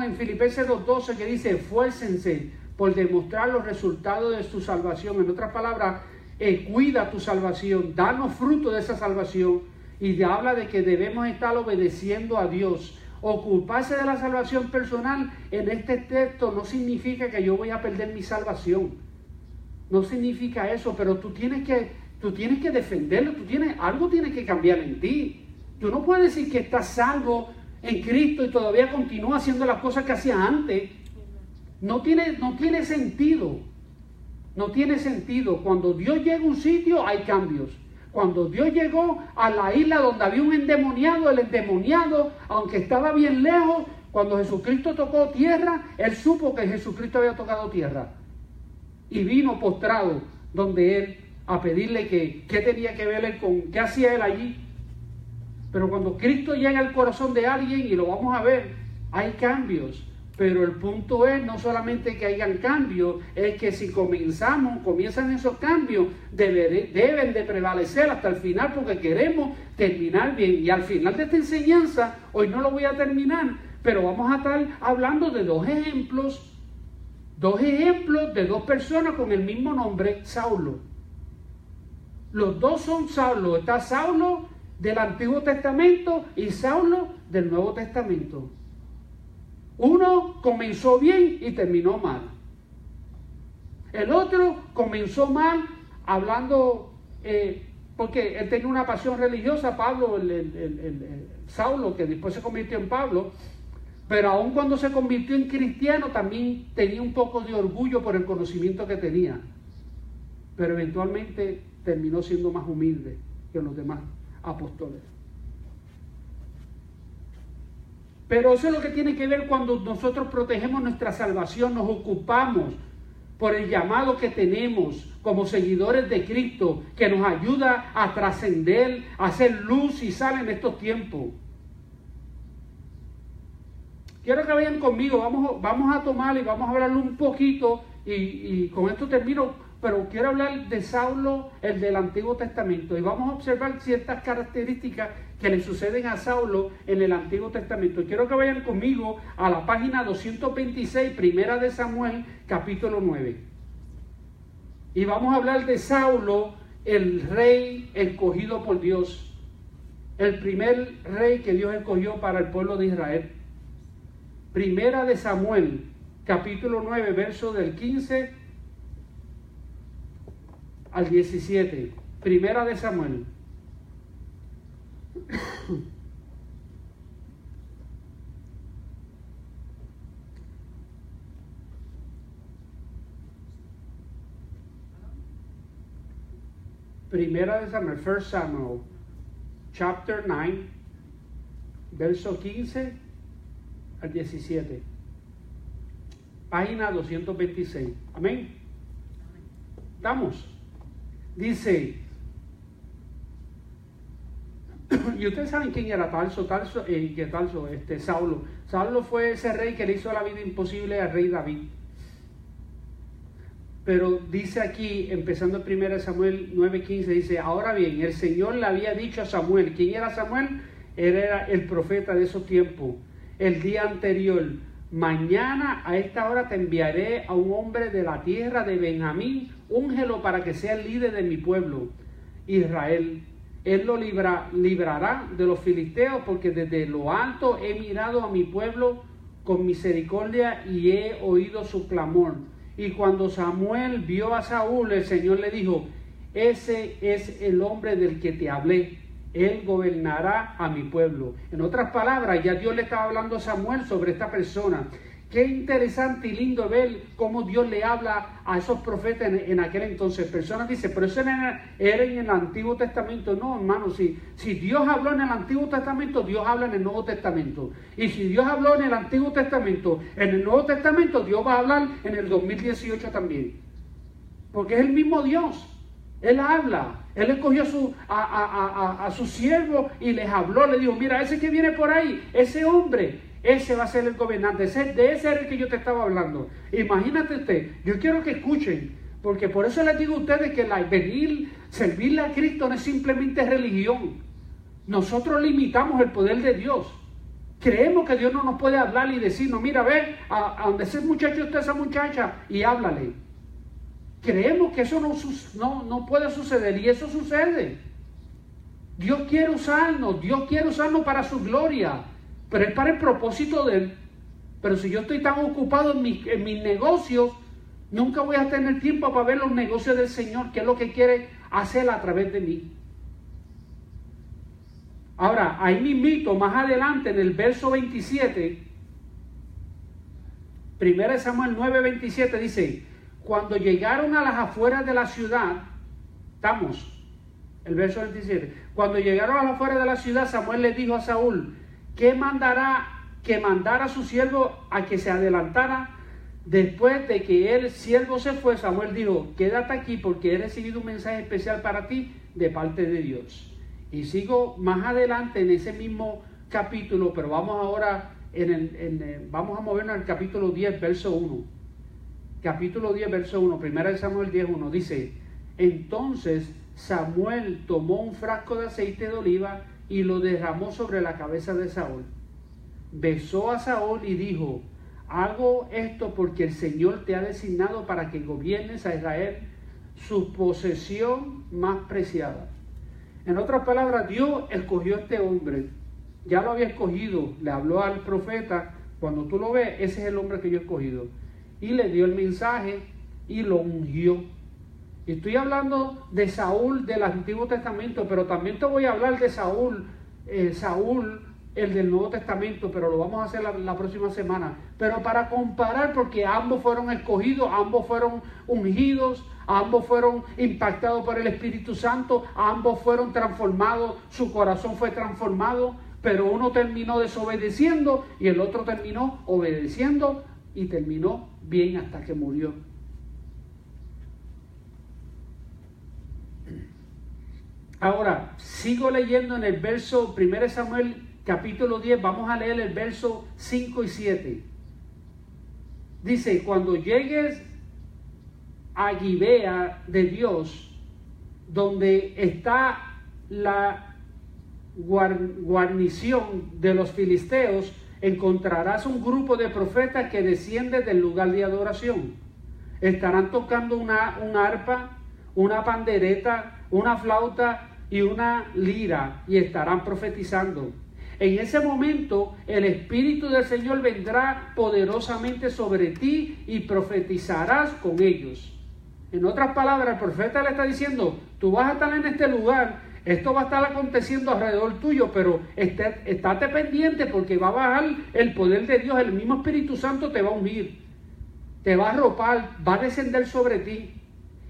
en Filipenses 2:12 que dice, esfuércense por demostrar los resultados de su salvación. En otras palabras, cuida tu salvación, danos fruto de esa salvación. Y habla de que debemos estar obedeciendo a Dios. Ocuparse de la salvación personal en este texto no significa que yo voy a perder mi salvación. No significa eso, pero tú tienes que defenderlo, algo tiene que cambiar en ti. Tú no puedes decir que estás salvo en Cristo y todavía continúas haciendo las cosas que hacías antes. No tiene sentido. No tiene sentido. Cuando Dios llega a un sitio hay cambios. Cuando Dios llegó a la isla donde había un endemoniado, el endemoniado, aunque estaba bien lejos, cuando Jesucristo tocó tierra, él supo que Jesucristo había tocado tierra. Y vino postrado donde él a pedirle qué tenía que ver él con, qué hacía él allí. Pero cuando Cristo llega al corazón de alguien, y lo vamos a ver, hay cambios. Pero el punto es no solamente que hayan cambios, es que si comienzan esos cambios, deben de prevalecer hasta el final, porque queremos terminar bien. Y al final de esta enseñanza, hoy no lo voy a terminar, pero vamos a estar hablando de dos ejemplos de dos personas con el mismo nombre, Saulo. Los dos son Saulo. Está Saulo del Antiguo Testamento y Saulo del Nuevo Testamento. Uno comenzó bien y terminó mal. El otro comenzó mal hablando, porque él tenía una pasión religiosa, Pablo, Saulo, que después se convirtió en Pablo, pero aun cuando se convirtió en cristiano también tenía un poco de orgullo por el conocimiento que tenía. Pero eventualmente terminó siendo más humilde que los demás apóstoles. Pero eso es lo que tiene que ver cuando nosotros protegemos nuestra salvación, nos ocupamos por el llamado que tenemos como seguidores de Cristo, que nos ayuda a trascender, a hacer luz y sal en estos tiempos. Quiero que vayan conmigo, vamos a tomar y vamos a hablar un poquito, y con esto termino, pero quiero hablar de Saulo, el del Antiguo Testamento, y vamos a observar ciertas características que le suceden a Saulo en el Antiguo Testamento. Quiero que vayan conmigo a la página 226, Primera de Samuel, capítulo 9. Y vamos a hablar de Saulo, el rey escogido por Dios, el primer rey que Dios escogió para el pueblo de Israel. Primera de Samuel, capítulo 9, verso del 15 al 17. Primera de Samuel. Primera de Samuel, 1 Samuel, chapter 9, verso 15 al 17. Página 226. Amén. ¿Estamos? Dice, y ustedes saben quién era Saulo. Saulo fue ese rey que le hizo la vida imposible al rey David. Pero dice aquí, empezando en 1 Samuel 9:15, dice, ahora bien, el Señor le había dicho a Samuel. ¿Quién era Samuel? Era el profeta de esos tiempos. El día anterior, mañana a esta hora te enviaré a un hombre de la tierra de Benjamín, úngelo para que sea el líder de mi pueblo, Israel. Él lo librará de los filisteos, porque desde lo alto he mirado a mi pueblo con misericordia y he oído su clamor. Y cuando Samuel vio a Saúl, el Señor le dijo, ese es el hombre del que te hablé. Él gobernará a mi pueblo. En otras palabras, ya Dios le estaba hablando a Samuel sobre esta persona. Qué interesante y lindo ver cómo Dios le habla a esos profetas en aquel entonces. Personas dicen, pero eso era en el Antiguo Testamento. No, hermano, si Dios habló en el Antiguo Testamento, Dios habla en el Nuevo Testamento. Y si Dios habló en el Antiguo Testamento, en el Nuevo Testamento, Dios va a hablar en el 2018 también. Porque es el mismo Dios. Él habla. Él escogió a su siervo y les habló. Le dijo, mira, ese que viene por ahí, ese hombre, ese va a ser el gobernante. De ese era el que yo te estaba hablando. Imagínate usted. Yo quiero que escuchen. Porque por eso les digo a ustedes que servirle a Cristo no es simplemente religión. Nosotros limitamos el poder de Dios. Creemos que Dios no nos puede hablar y decirnos, mira, ve a donde ese muchacho está, esa muchacha, y háblale. Creemos que eso no puede suceder, y eso sucede. Dios quiere usarnos para su gloria, pero es para el propósito de Él. Pero si yo estoy tan ocupado en mis negocios, nunca voy a tener tiempo para ver los negocios del Señor, que es lo que quiere hacer a través de mí. Ahora, ahí mismito, más adelante, en el verso 27, 1 Samuel 9:27 dice, cuando llegaron a las afueras de la ciudad, el verso 27, cuando llegaron a las afueras de la ciudad, Samuel le dijo a Saúl, que mandara a su siervo a que se adelantara. Después de que el siervo se fue, Samuel dijo, quédate aquí porque he recibido un mensaje especial para ti de parte de Dios. Y sigo más adelante en ese mismo capítulo, pero vamos ahora vamos a movernos al capítulo 10, verso 1. Capítulo 10, verso 1, primera de Samuel 10, 1, dice: entonces Samuel tomó un frasco de aceite de oliva y lo derramó sobre la cabeza de Saúl. Besó a Saúl y dijo: hago esto porque el Señor te ha designado para que gobiernes a Israel, su posesión más preciada. En otras palabras, Dios escogió a este hombre. Ya lo había escogido, le habló al profeta: cuando tú lo ves, ese es el hombre que yo he escogido. Y le dio el mensaje y lo ungió. Y estoy hablando de Saúl del Antiguo Testamento, pero también te voy a hablar de Saúl, el del Nuevo Testamento, pero lo vamos a hacer la próxima semana. Pero para comparar, porque ambos fueron escogidos, ambos fueron ungidos, ambos fueron impactados por el Espíritu Santo, ambos fueron transformados, su corazón fue transformado, pero uno terminó desobedeciendo y el otro terminó obedeciendo y terminó bien hasta que murió. Ahora, sigo leyendo en el verso 1 Samuel capítulo 10, vamos a leer el verso 5 y 7. Dice: cuando llegues a Gibea de Dios, donde está la guarnición de los filisteos, encontrarás un grupo de profetas que desciende del lugar de adoración. Estarán tocando un arpa, una pandereta, una flauta y una lira, y estarán profetizando. En ese momento el Espíritu del Señor vendrá poderosamente sobre ti y profetizarás con ellos. En otras palabras, el profeta le está diciendo: tú vas a estar en este lugar, esto va a estar aconteciendo alrededor tuyo, pero estate pendiente, porque va a bajar el poder de Dios, el mismo Espíritu Santo te va a ungir, te va a arropar, va a descender sobre ti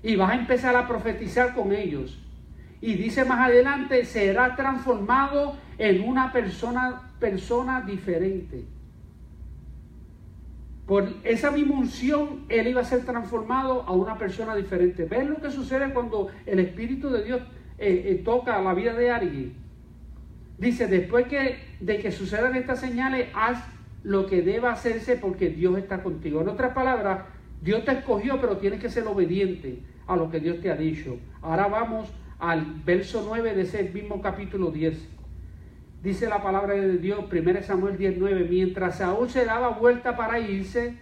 y vas a empezar a profetizar con ellos. Y dice más adelante: será transformado en una persona diferente. Por esa misma unción, él iba a ser transformado a una persona diferente. ¿Ven lo que sucede cuando el Espíritu de Dios toca la vida de alguien? Dice: después de que sucedan estas señales, haz lo que deba hacerse, porque Dios está contigo. En otras palabras, Dios te escogió, pero tienes que ser obediente a lo que Dios te ha dicho. Ahora vamos al verso 9 de ese mismo capítulo 10. Dice la palabra de Dios, 1 Samuel 19: mientras Saúl se daba vuelta para irse,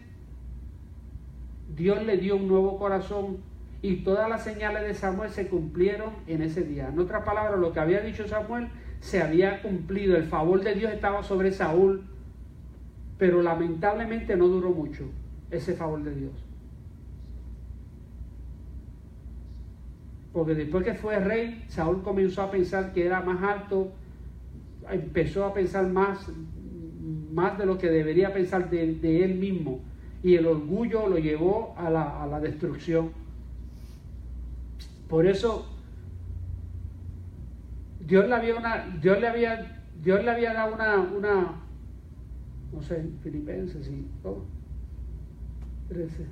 Dios le dio un nuevo corazón, y todas las señales de Samuel se cumplieron en ese día. En otras palabras, lo que había dicho Samuel se había cumplido. El favor de Dios estaba sobre Saúl, pero lamentablemente no duró mucho ese favor de Dios. Porque después que fue rey, Saúl comenzó a pensar que era más alto, empezó a pensar más de lo que debería pensar de él mismo, y el orgullo lo llevó a la destrucción. Por eso Dios le había dado una no sé, Filipenses, sí, 13.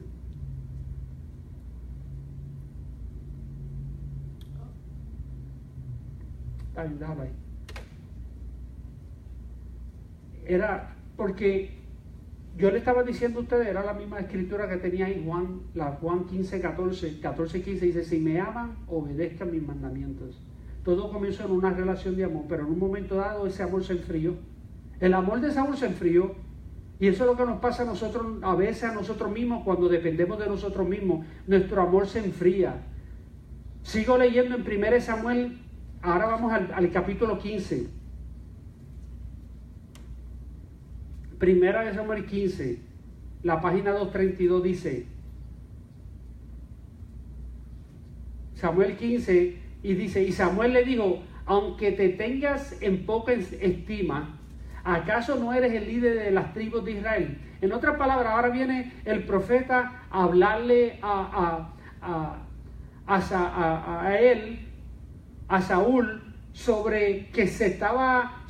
Ayudaba ahí. Era porque yo le estaba diciendo a ustedes, era la misma escritura que tenía en Juan 15, 14, 15, dice: si me aman, obedezcan mis mandamientos. Todo comenzó en una relación de amor, pero en un momento dado ese amor se enfrió. El amor de Saúl se enfrió, y eso es lo que nos pasa a nosotros, a veces a nosotros mismos, cuando dependemos de nosotros mismos. Nuestro amor se enfría. Sigo leyendo en 1 Samuel, ahora vamos al capítulo 15. Primera de Samuel 15, la página 232 dice, Samuel 15, y dice: y Samuel le dijo: aunque te tengas en poca estima, ¿acaso no eres el líder de las tribus de Israel? En otras palabras, ahora viene el profeta a hablarle a Saúl, sobre que se estaba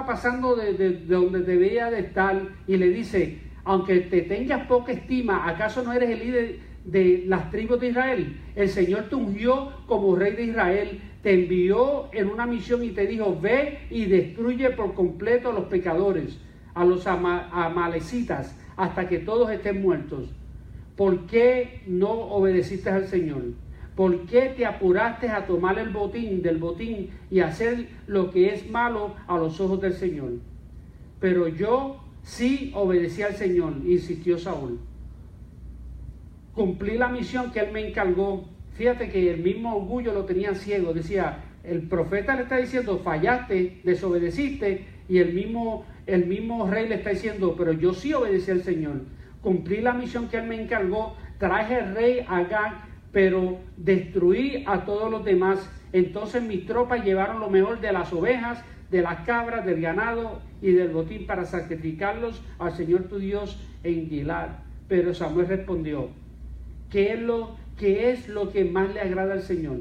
pasando de donde debía de estar, y le dice: aunque te tengas poca estima, ¿acaso no eres el líder de las tribus de Israel? El Señor te ungió como rey de Israel, te envió en una misión y te dijo: ve y destruye por completo a los pecadores. a los amalecitas hasta que todos estén muertos. ¿Por qué no obedeciste al Señor? ¿Por qué te apuraste a tomar el botín del botín y hacer lo que es malo a los ojos del Señor? Pero yo sí obedecí al Señor, insistió Saúl. Cumplí la misión que él me encargó. Fíjate que el mismo orgullo lo tenía ciego. Decía, el profeta le está diciendo, fallaste, desobedeciste, y el mismo rey le está diciendo, pero yo sí obedecí al Señor. Cumplí la misión que él me encargó, traje al rey Agag, pero destruí a todos los demás. Entonces mis tropas llevaron lo mejor de las ovejas, de las cabras, del ganado y del botín para sacrificarlos al Señor tu Dios en Gilad. Pero Samuel respondió, ¿qué es lo que más le agrada al Señor?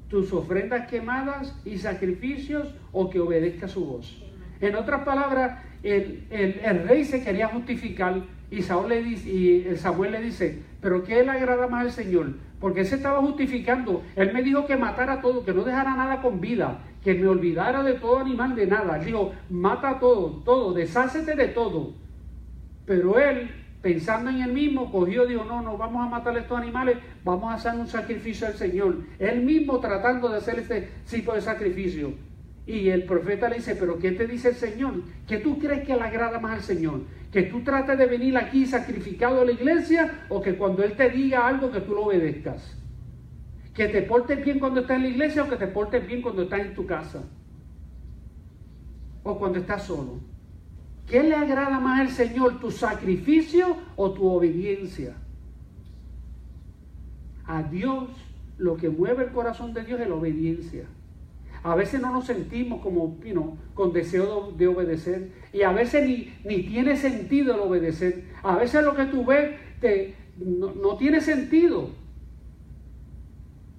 ¿Tus ofrendas quemadas y sacrificios o que obedezca su voz? En otras palabras, el rey se quería justificar y Samuel le dice, ¿pero qué le agrada más al Señor? Porque él se estaba justificando. Él me dijo que matara todo, que no dejara nada con vida, que me olvidara de todo animal, de nada. Él dijo, mata todo, deshácete de todo. Pero él, pensando en él mismo, cogió y dijo, no vamos a matar a estos animales, vamos a hacer un sacrificio al Señor. Él mismo tratando de hacer este tipo de sacrificio. Y el profeta le dice, ¿pero qué te dice el Señor? ¿Qué tú crees que le agrada más al Señor? ¿Que tú trates de venir aquí sacrificado a la iglesia o que cuando Él te diga algo que tú lo obedezcas? ¿Que te portes bien cuando estás en la iglesia o que te portes bien cuando estás en tu casa? ¿O cuando estás solo? ¿Qué le agrada más al Señor, tu sacrificio o tu obediencia? A Dios, lo que mueve el corazón de Dios es la obediencia. A veces no nos sentimos como, con deseo de obedecer. Y a veces ni tiene sentido el obedecer. A veces lo que tú ves no tiene sentido.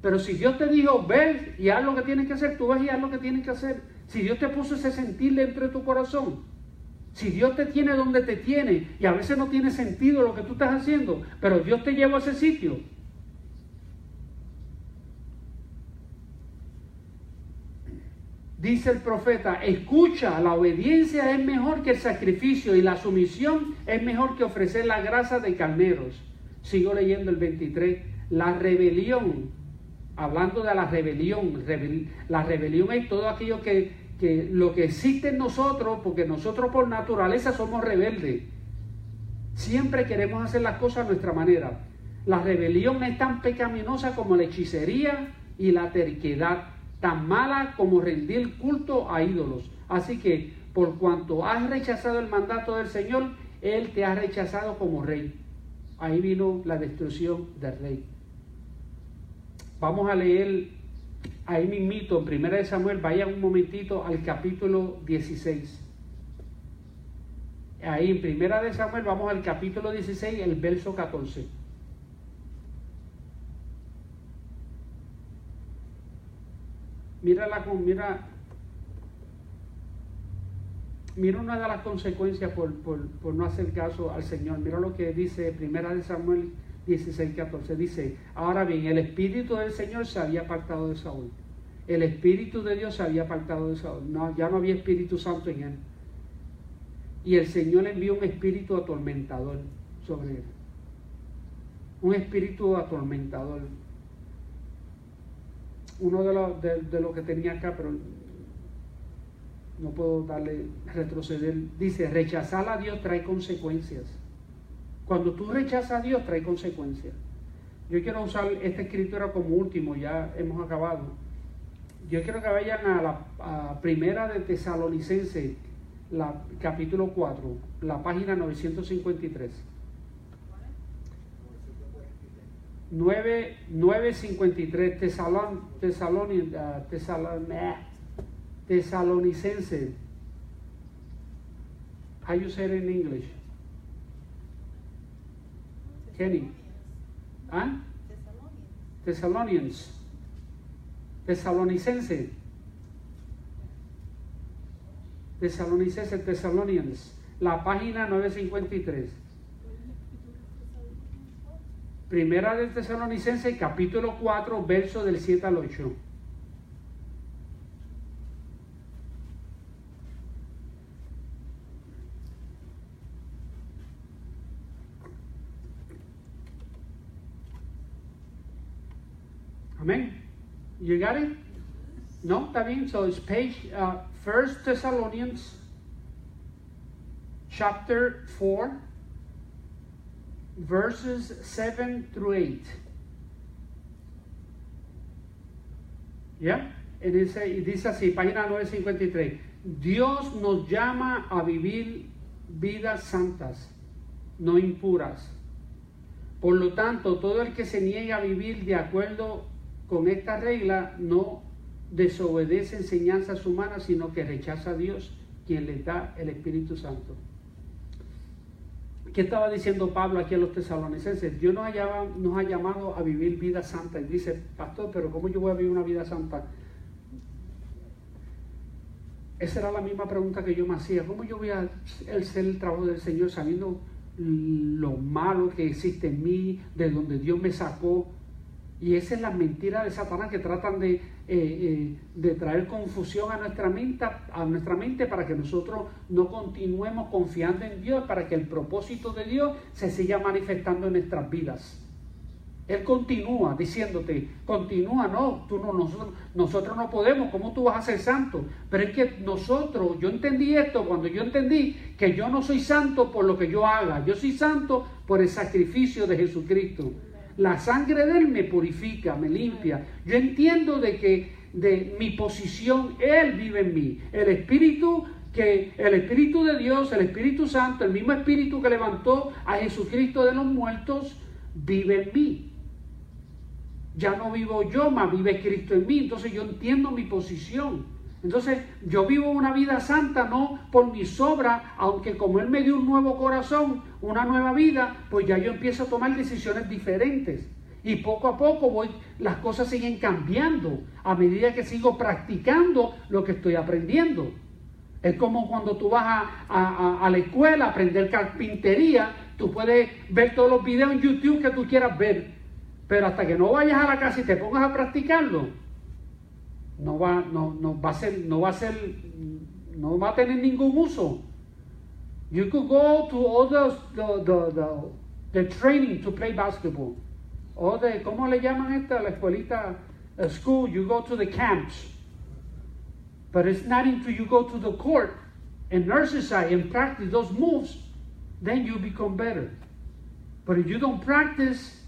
Pero si Dios te dijo, ve y haz lo que tienes que hacer, tú ves y haz lo que tienes que hacer. Si Dios te puso ese sentir dentro de tu corazón. Si Dios te tiene donde te tiene, y a veces no tiene sentido lo que tú estás haciendo, pero Dios te llevó a ese sitio. Dice el profeta, escucha, la obediencia es mejor que el sacrificio y la sumisión es mejor que ofrecer la grasa de carneros. Sigo leyendo el 23. La rebelión, hablando de la rebelión, la rebelión es todo aquello que lo que existe en nosotros, porque nosotros por naturaleza somos rebeldes. Siempre queremos hacer las cosas a nuestra manera. La rebelión es tan pecaminosa como la hechicería y la terquedad, tan mala como rendir culto a ídolos. Así que, por cuanto has rechazado el mandato del Señor, Él te ha rechazado como rey. Ahí vino la destrucción del rey. Vamos a leer ahí mismito, en 1 Samuel, vayan un momentito al capítulo 16. Ahí en 1 Samuel vamos al capítulo 16, el verso 14. Mira una de las consecuencias por no hacer caso al Señor. Mira lo que dice 1 Samuel 16:14. Dice, ahora bien, el Espíritu del Señor se había apartado de Saúl. El Espíritu de Dios se había apartado de Saúl. Ya no había Espíritu Santo en él. Y el Señor envió un espíritu atormentador sobre él. Un espíritu atormentador. Uno de los que tenía acá, pero no puedo retroceder. Dice, rechazar a Dios trae consecuencias. Cuando tú rechazas a Dios, trae consecuencias. Yo quiero usar esta escritura como último, ya hemos acabado. Yo quiero que vayan a Primera de Tesalonicenses, capítulo 4, la página 953. 953, Tesalonicenses. How you say it in English? Kenny? ¿Ah? Thessalonians. Tesalonicenses. Thessalonians. La página 953. Primera de Tesalonicenses, capítulo 4, verso del 7 al 8. Amén. You got it? No, está bien. So it's page 1 Thessalonians chapter 4 verses 7 through 8. ¿Ya? Y dice así, página 953. Dios nos llama a vivir vidas santas, no impuras. Por lo tanto, todo el que se niega a vivir de acuerdo con esta regla no desobedece enseñanzas humanas, sino que rechaza a Dios, quien les da el Espíritu Santo. ¿Qué estaba diciendo Pablo aquí a los tesalonicenses? Dios nos ha llamado a vivir vida santa. Y dice, pastor, pero ¿cómo yo voy a vivir una vida santa? Esa era la misma pregunta que yo me hacía. ¿Cómo yo voy a hacer el trabajo del Señor sabiendo lo malo que existe en mí, de donde Dios me sacó? Y esa es la mentira de Satanás, que tratan de traer confusión a nuestra mente para que nosotros no continuemos confiando en Dios, para que el propósito de Dios se siga manifestando en nuestras vidas. Él continúa diciéndote, no, nosotros no podemos, ¿cómo tú vas a ser santo? Pero es que yo entendí esto cuando yo entendí que yo no soy santo por lo que yo haga, yo soy santo por el sacrificio de Jesucristo. La sangre de Él me purifica, me limpia. Yo entiendo de mi posición, Él vive en mí. El Espíritu de Dios, el Espíritu Santo, el mismo Espíritu que levantó a Jesucristo de los muertos, vive en mí. Ya no vivo yo, más vive Cristo en mí. Entonces yo entiendo mi posición. Entonces yo vivo una vida santa no por mis obras, aunque como Él me dio un nuevo corazón, una nueva vida, pues ya yo empiezo a tomar decisiones diferentes. Y poco a poco las cosas siguen cambiando a medida que sigo practicando lo que estoy aprendiendo. Es como cuando tú vas a la escuela a aprender carpintería, tú puedes ver todos los videos en YouTube que tú quieras ver, pero hasta que no vayas a la casa y te pongas a practicarlo, no va a tener ningún uso. You could go to all the training to play basketball. ¿Cómo le llaman esta? La escuelita, school, you go to the camps. But it's not until you go to the court and exercise and practice those moves, then you become better. But if you don't practice,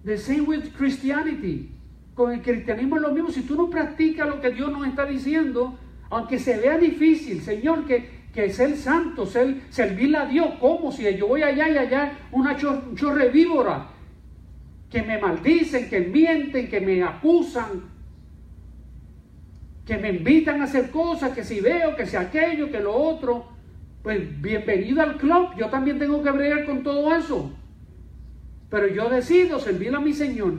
the same with Christianity. Con el cristianismo es lo mismo. Si tú no practicas lo que Dios nos está diciendo, aunque se vea difícil, Señor, que ser santo, servirle a Dios, ¿cómo? Si yo voy allá y allá una chorre víbora, que me maldicen, que mienten, que me acusan, que me invitan a hacer cosas, que si veo, que si aquello, que lo otro, pues bienvenido al club. Yo también tengo que bregar con todo eso. Pero yo decido servir a mi Señor.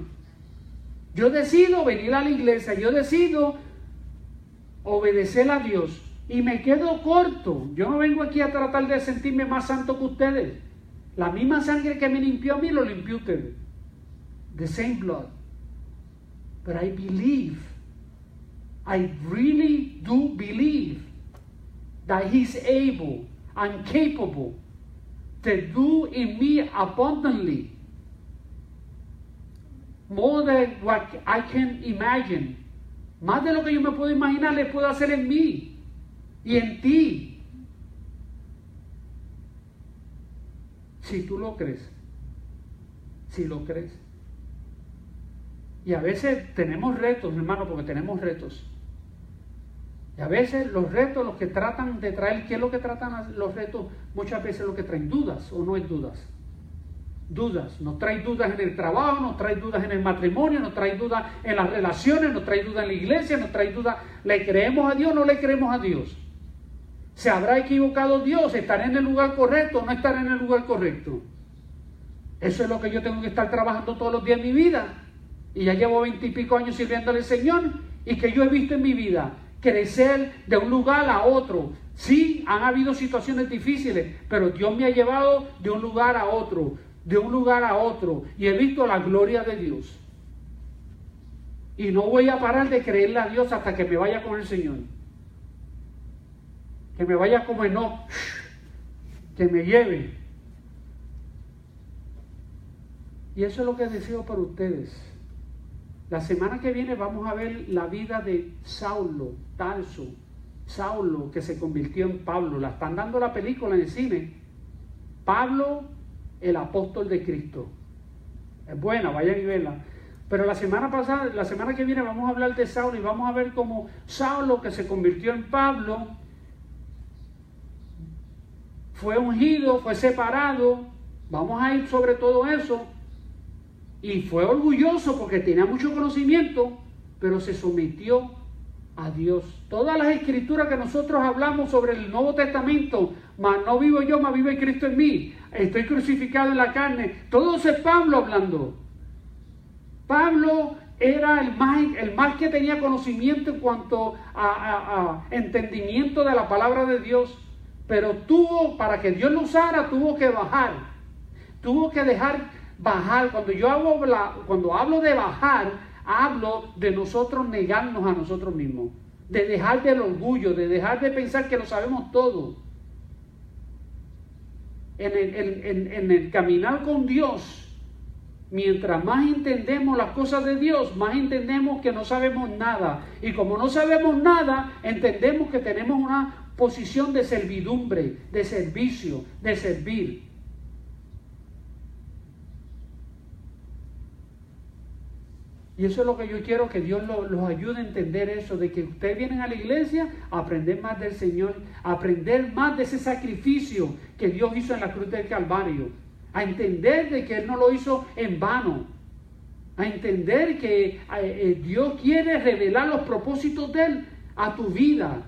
Yo decido venir a la iglesia, yo decido obedecer a Dios y me quedo corto. Yo no vengo aquí a tratar de sentirme más santo que ustedes. La misma sangre que me limpió a mí lo limpió a ustedes. The same blood. But I believe, I really do believe that He's able and capable to do in me abundantly more than what I can imagine. Más de lo que yo me puedo imaginar, le puedo hacer en mí y en ti. Si tú lo crees. Si lo crees. Y a veces tenemos retos, hermano, porque tenemos retos. Y a veces los retos, los que tratan de traer, ¿qué es lo que tratan los retos? Muchas veces lo que traen dudas, o no hay dudas. Dudas, nos trae dudas en el trabajo, nos trae dudas en el matrimonio, nos trae dudas en las relaciones, nos trae dudas en la iglesia, nos trae dudas, ¿le creemos a Dios o no le creemos a Dios? ¿Se habrá equivocado Dios? ¿Estaré en el lugar correcto o no estaré en el lugar correcto? Eso es lo que yo tengo que estar trabajando todos los días de mi vida. Y ya llevo 20 y pico años sirviéndole al Señor, y que yo he visto en mi vida crecer de un lugar a otro. Sí, han habido situaciones difíciles, pero Dios me ha llevado de un lugar a otro, de un lugar a otro, y he visto la gloria de Dios. Y no voy a parar de creerle a Dios hasta que me vaya con el Señor. Que me vaya como Enoc, que me lleve. Y eso es lo que deseo para ustedes. La semana que viene vamos a ver la vida de Saulo, Tarso. Saulo, que se convirtió en Pablo. La están dando la película en el cine. Pablo, el apóstol de Cristo. Es buena, vayan y verla. Pero la semana que viene vamos a hablar de Saulo y vamos a ver cómo Saulo, que se convirtió en Pablo, fue ungido, fue separado. Vamos a ir sobre todo eso. Y fue orgulloso porque tenía mucho conocimiento, pero se sometió a Dios. Todas las escrituras que nosotros hablamos sobre el Nuevo Testamento, mas no vivo yo, mas vive Cristo en mí. Estoy crucificado en la carne. Todo eso es Pablo hablando. Pablo era el más que tenía conocimiento en cuanto a entendimiento de la palabra de Dios. Pero para que Dios lo usara, tuvo que bajar. Tuvo que dejar bajar. Cuando hablo de bajar, hablo de nosotros negarnos a nosotros mismos, de dejar del orgullo, de dejar de pensar que lo sabemos todo. En el caminar con Dios, mientras más entendemos las cosas de Dios, más entendemos que no sabemos nada. Y como no sabemos nada, entendemos que tenemos una posición de servidumbre, de servicio, de servir. Y eso es lo que yo quiero, que Dios los ayude a entender eso, de que ustedes vienen a la iglesia a aprender más del Señor, a aprender más de ese sacrificio que Dios hizo en la cruz del Calvario, a entender de que Él no lo hizo en vano, a entender que Dios quiere revelar los propósitos de Él a tu vida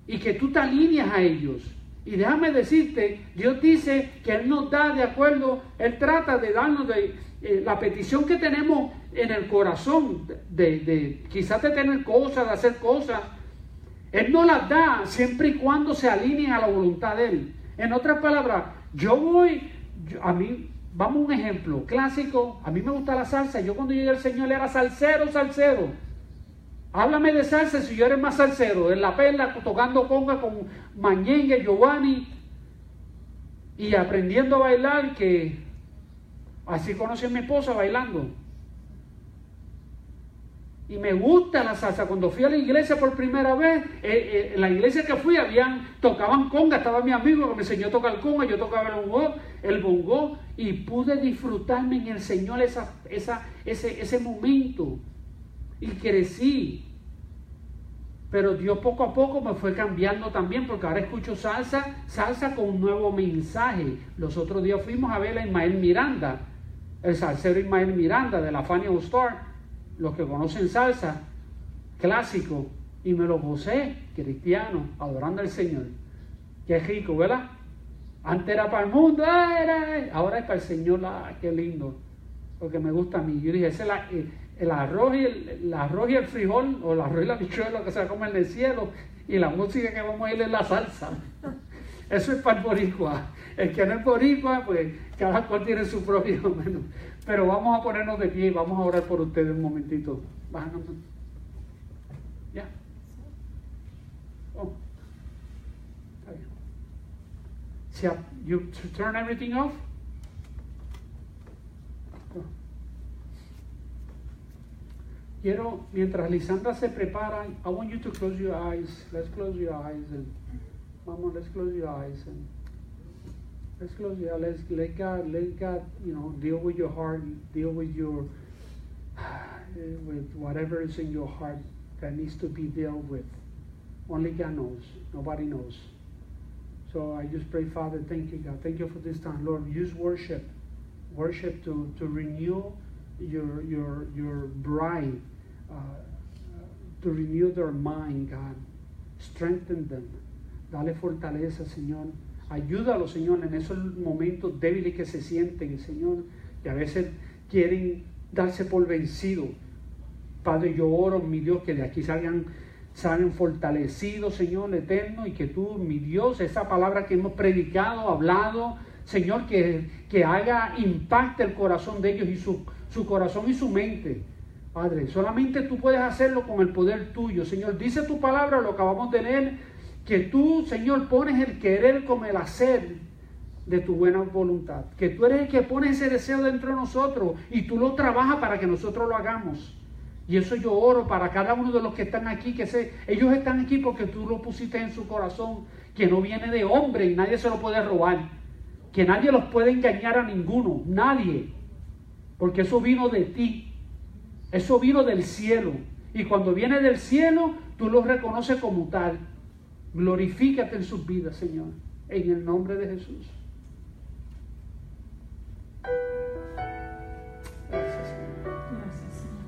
y que tú te alineas a ellos. Y déjame decirte, Dios dice que Él nos da de acuerdo, Él trata de darnos la petición que tenemos en el corazón, quizás de tener cosas, de hacer cosas. Él nos las da siempre y cuando se alineen a la voluntad de Él. En otras palabras, vamos a un ejemplo clásico. A mí me gusta la salsa. Yo cuando llegué al Señor era salsero. Háblame de salsa si yo eres más salsero. En la perla, tocando conga con Mañengue, Giovanni, y aprendiendo a bailar, que así conocí a mi esposa bailando. Y me gusta la salsa. Cuando fui a la iglesia por primera vez, en la iglesia que fui tocaban conga, estaba mi amigo que me enseñó a tocar conga, yo tocaba el bongó, y pude disfrutarme en el Señor ese momento. Y crecí. Pero Dios poco a poco me fue cambiando también, porque ahora escucho salsa con un nuevo mensaje. Los otros días fuimos a ver a Ismael Miranda, el salsero Ismael Miranda de la Fania All Star. Los que conocen salsa, clásico, y me lo gocé, cristiano, adorando al Señor. Qué rico, ¿verdad? Antes era para el mundo, ahora es para el Señor, qué lindo, porque me gusta a mí. Yo dije, ese es el arroz y el frijol, o el arroz y la habichuela que se come en el cielo, y la música que vamos a ir es la salsa. Eso es para el boricua. El que no es boricua, pues cada cual tiene su propio menú. Pero vamos a ponernos de pie y vamos a orar por ustedes un momentito. Bájanos. Ya. Oh. Está bien. You turn everything off? Oh. Quiero, mientras Lisandra se prepara, I want you to close your eyes. Let's close your eyes. Vamos, let's close your eyes. Let's close your eyes. Let God, deal with your heart, deal with with whatever is in your heart that needs to be dealt with. Only God knows. Nobody knows. So I just pray, Father, thank you, God. Thank you for this time, Lord. Use worship to renew your bride, to renew their mind, God. Strengthen them. Dale fortaleza, Señor. Ayúdalo, Señor, en esos momentos débiles que se sienten, Señor, que a veces quieren darse por vencido. Padre, yo oro, mi Dios, que de aquí salgan fortalecidos, Señor eterno, y que tú, mi Dios, esa palabra que hemos predicado, hablado, Señor, que impacte el corazón de ellos y su corazón y su mente. Padre, solamente tú puedes hacerlo con el poder tuyo, Señor. Dice tu palabra, lo acabamos de leer, que tú, Señor, pones el querer como el hacer de tu buena voluntad. Que tú eres el que pone ese deseo dentro de nosotros y tú lo trabajas para que nosotros lo hagamos. Y eso yo oro para cada uno de los que están aquí, ellos están aquí porque tú lo pusiste en su corazón, que no viene de hombre y nadie se lo puede robar, que nadie los puede engañar a ninguno, nadie, porque eso vino de ti, eso vino del cielo, y cuando viene del cielo, tú los reconoces como tal. Glorifícate en sus vidas, Señor, en el nombre de Jesús. Gracias, Señor. Gracias, Señor.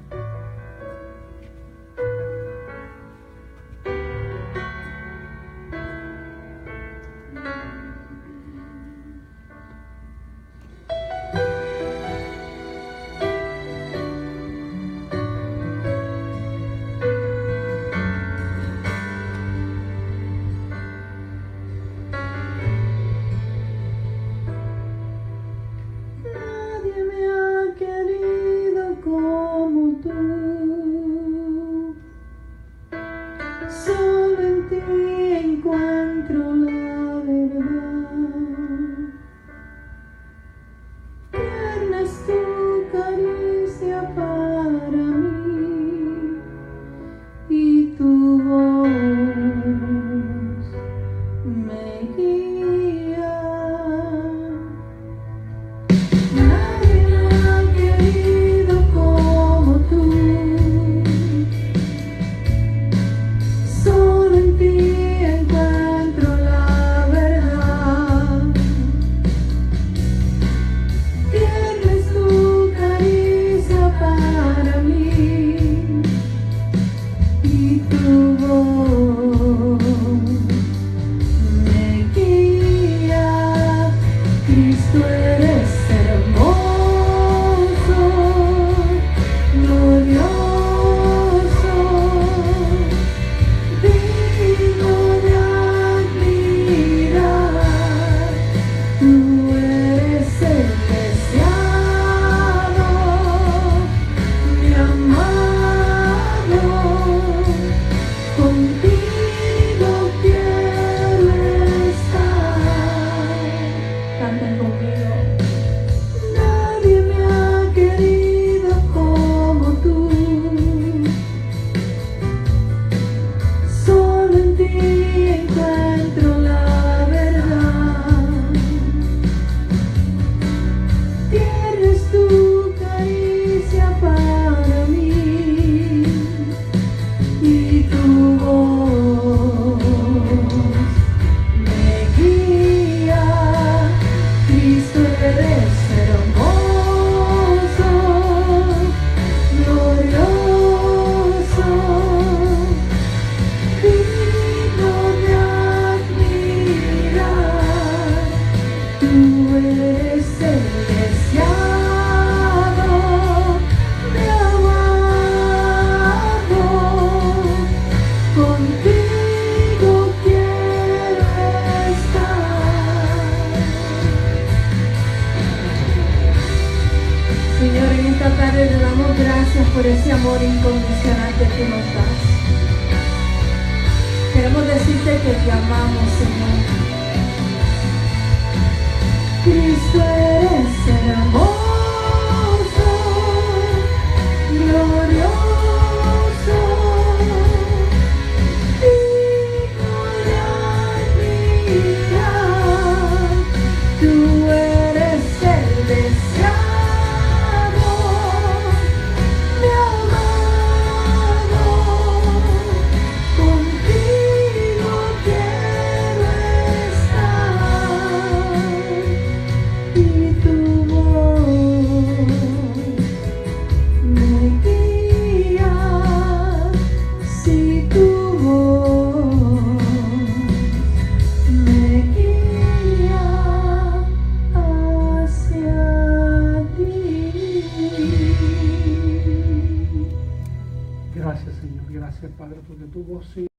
Nadie me ha querido como tú. Solo en ti encuentro la verdad. Tierna es tu caricia para mí y tu voz me guía. Nadie me ha querido como tú. Solo en ti encuentro la verdad. Tierna es tu caricia para mí y tu voz me guía. Cristo, eres hermoso, glorioso, digno de admirar. Tú eres el deseado, mi amado. Contigo quiero estar. Canten conmigo. Nadie me ha querido como tú. Solo en ti encuentro la verdad. Tierna es tu caricia para mí y tu voz me guía. Cristo, eres hermoso, glorioso, digno de admirar. Tú eres el deseado, mi amado. Contigo quiero estar. Señor, en esta tarde te damos gracias por ese amor incondicional que tú nos das. Queremos decirte que te amamos, Señor. Cristo, eres hermoso, glorioso, digno de admirar. Tú eres el deseado, mi amado. Contigo quiero estar y tu voz me guía. Si tu voz me guía hacia ti. Gracias, Señor. Gracias, Padre, porque tu voz sí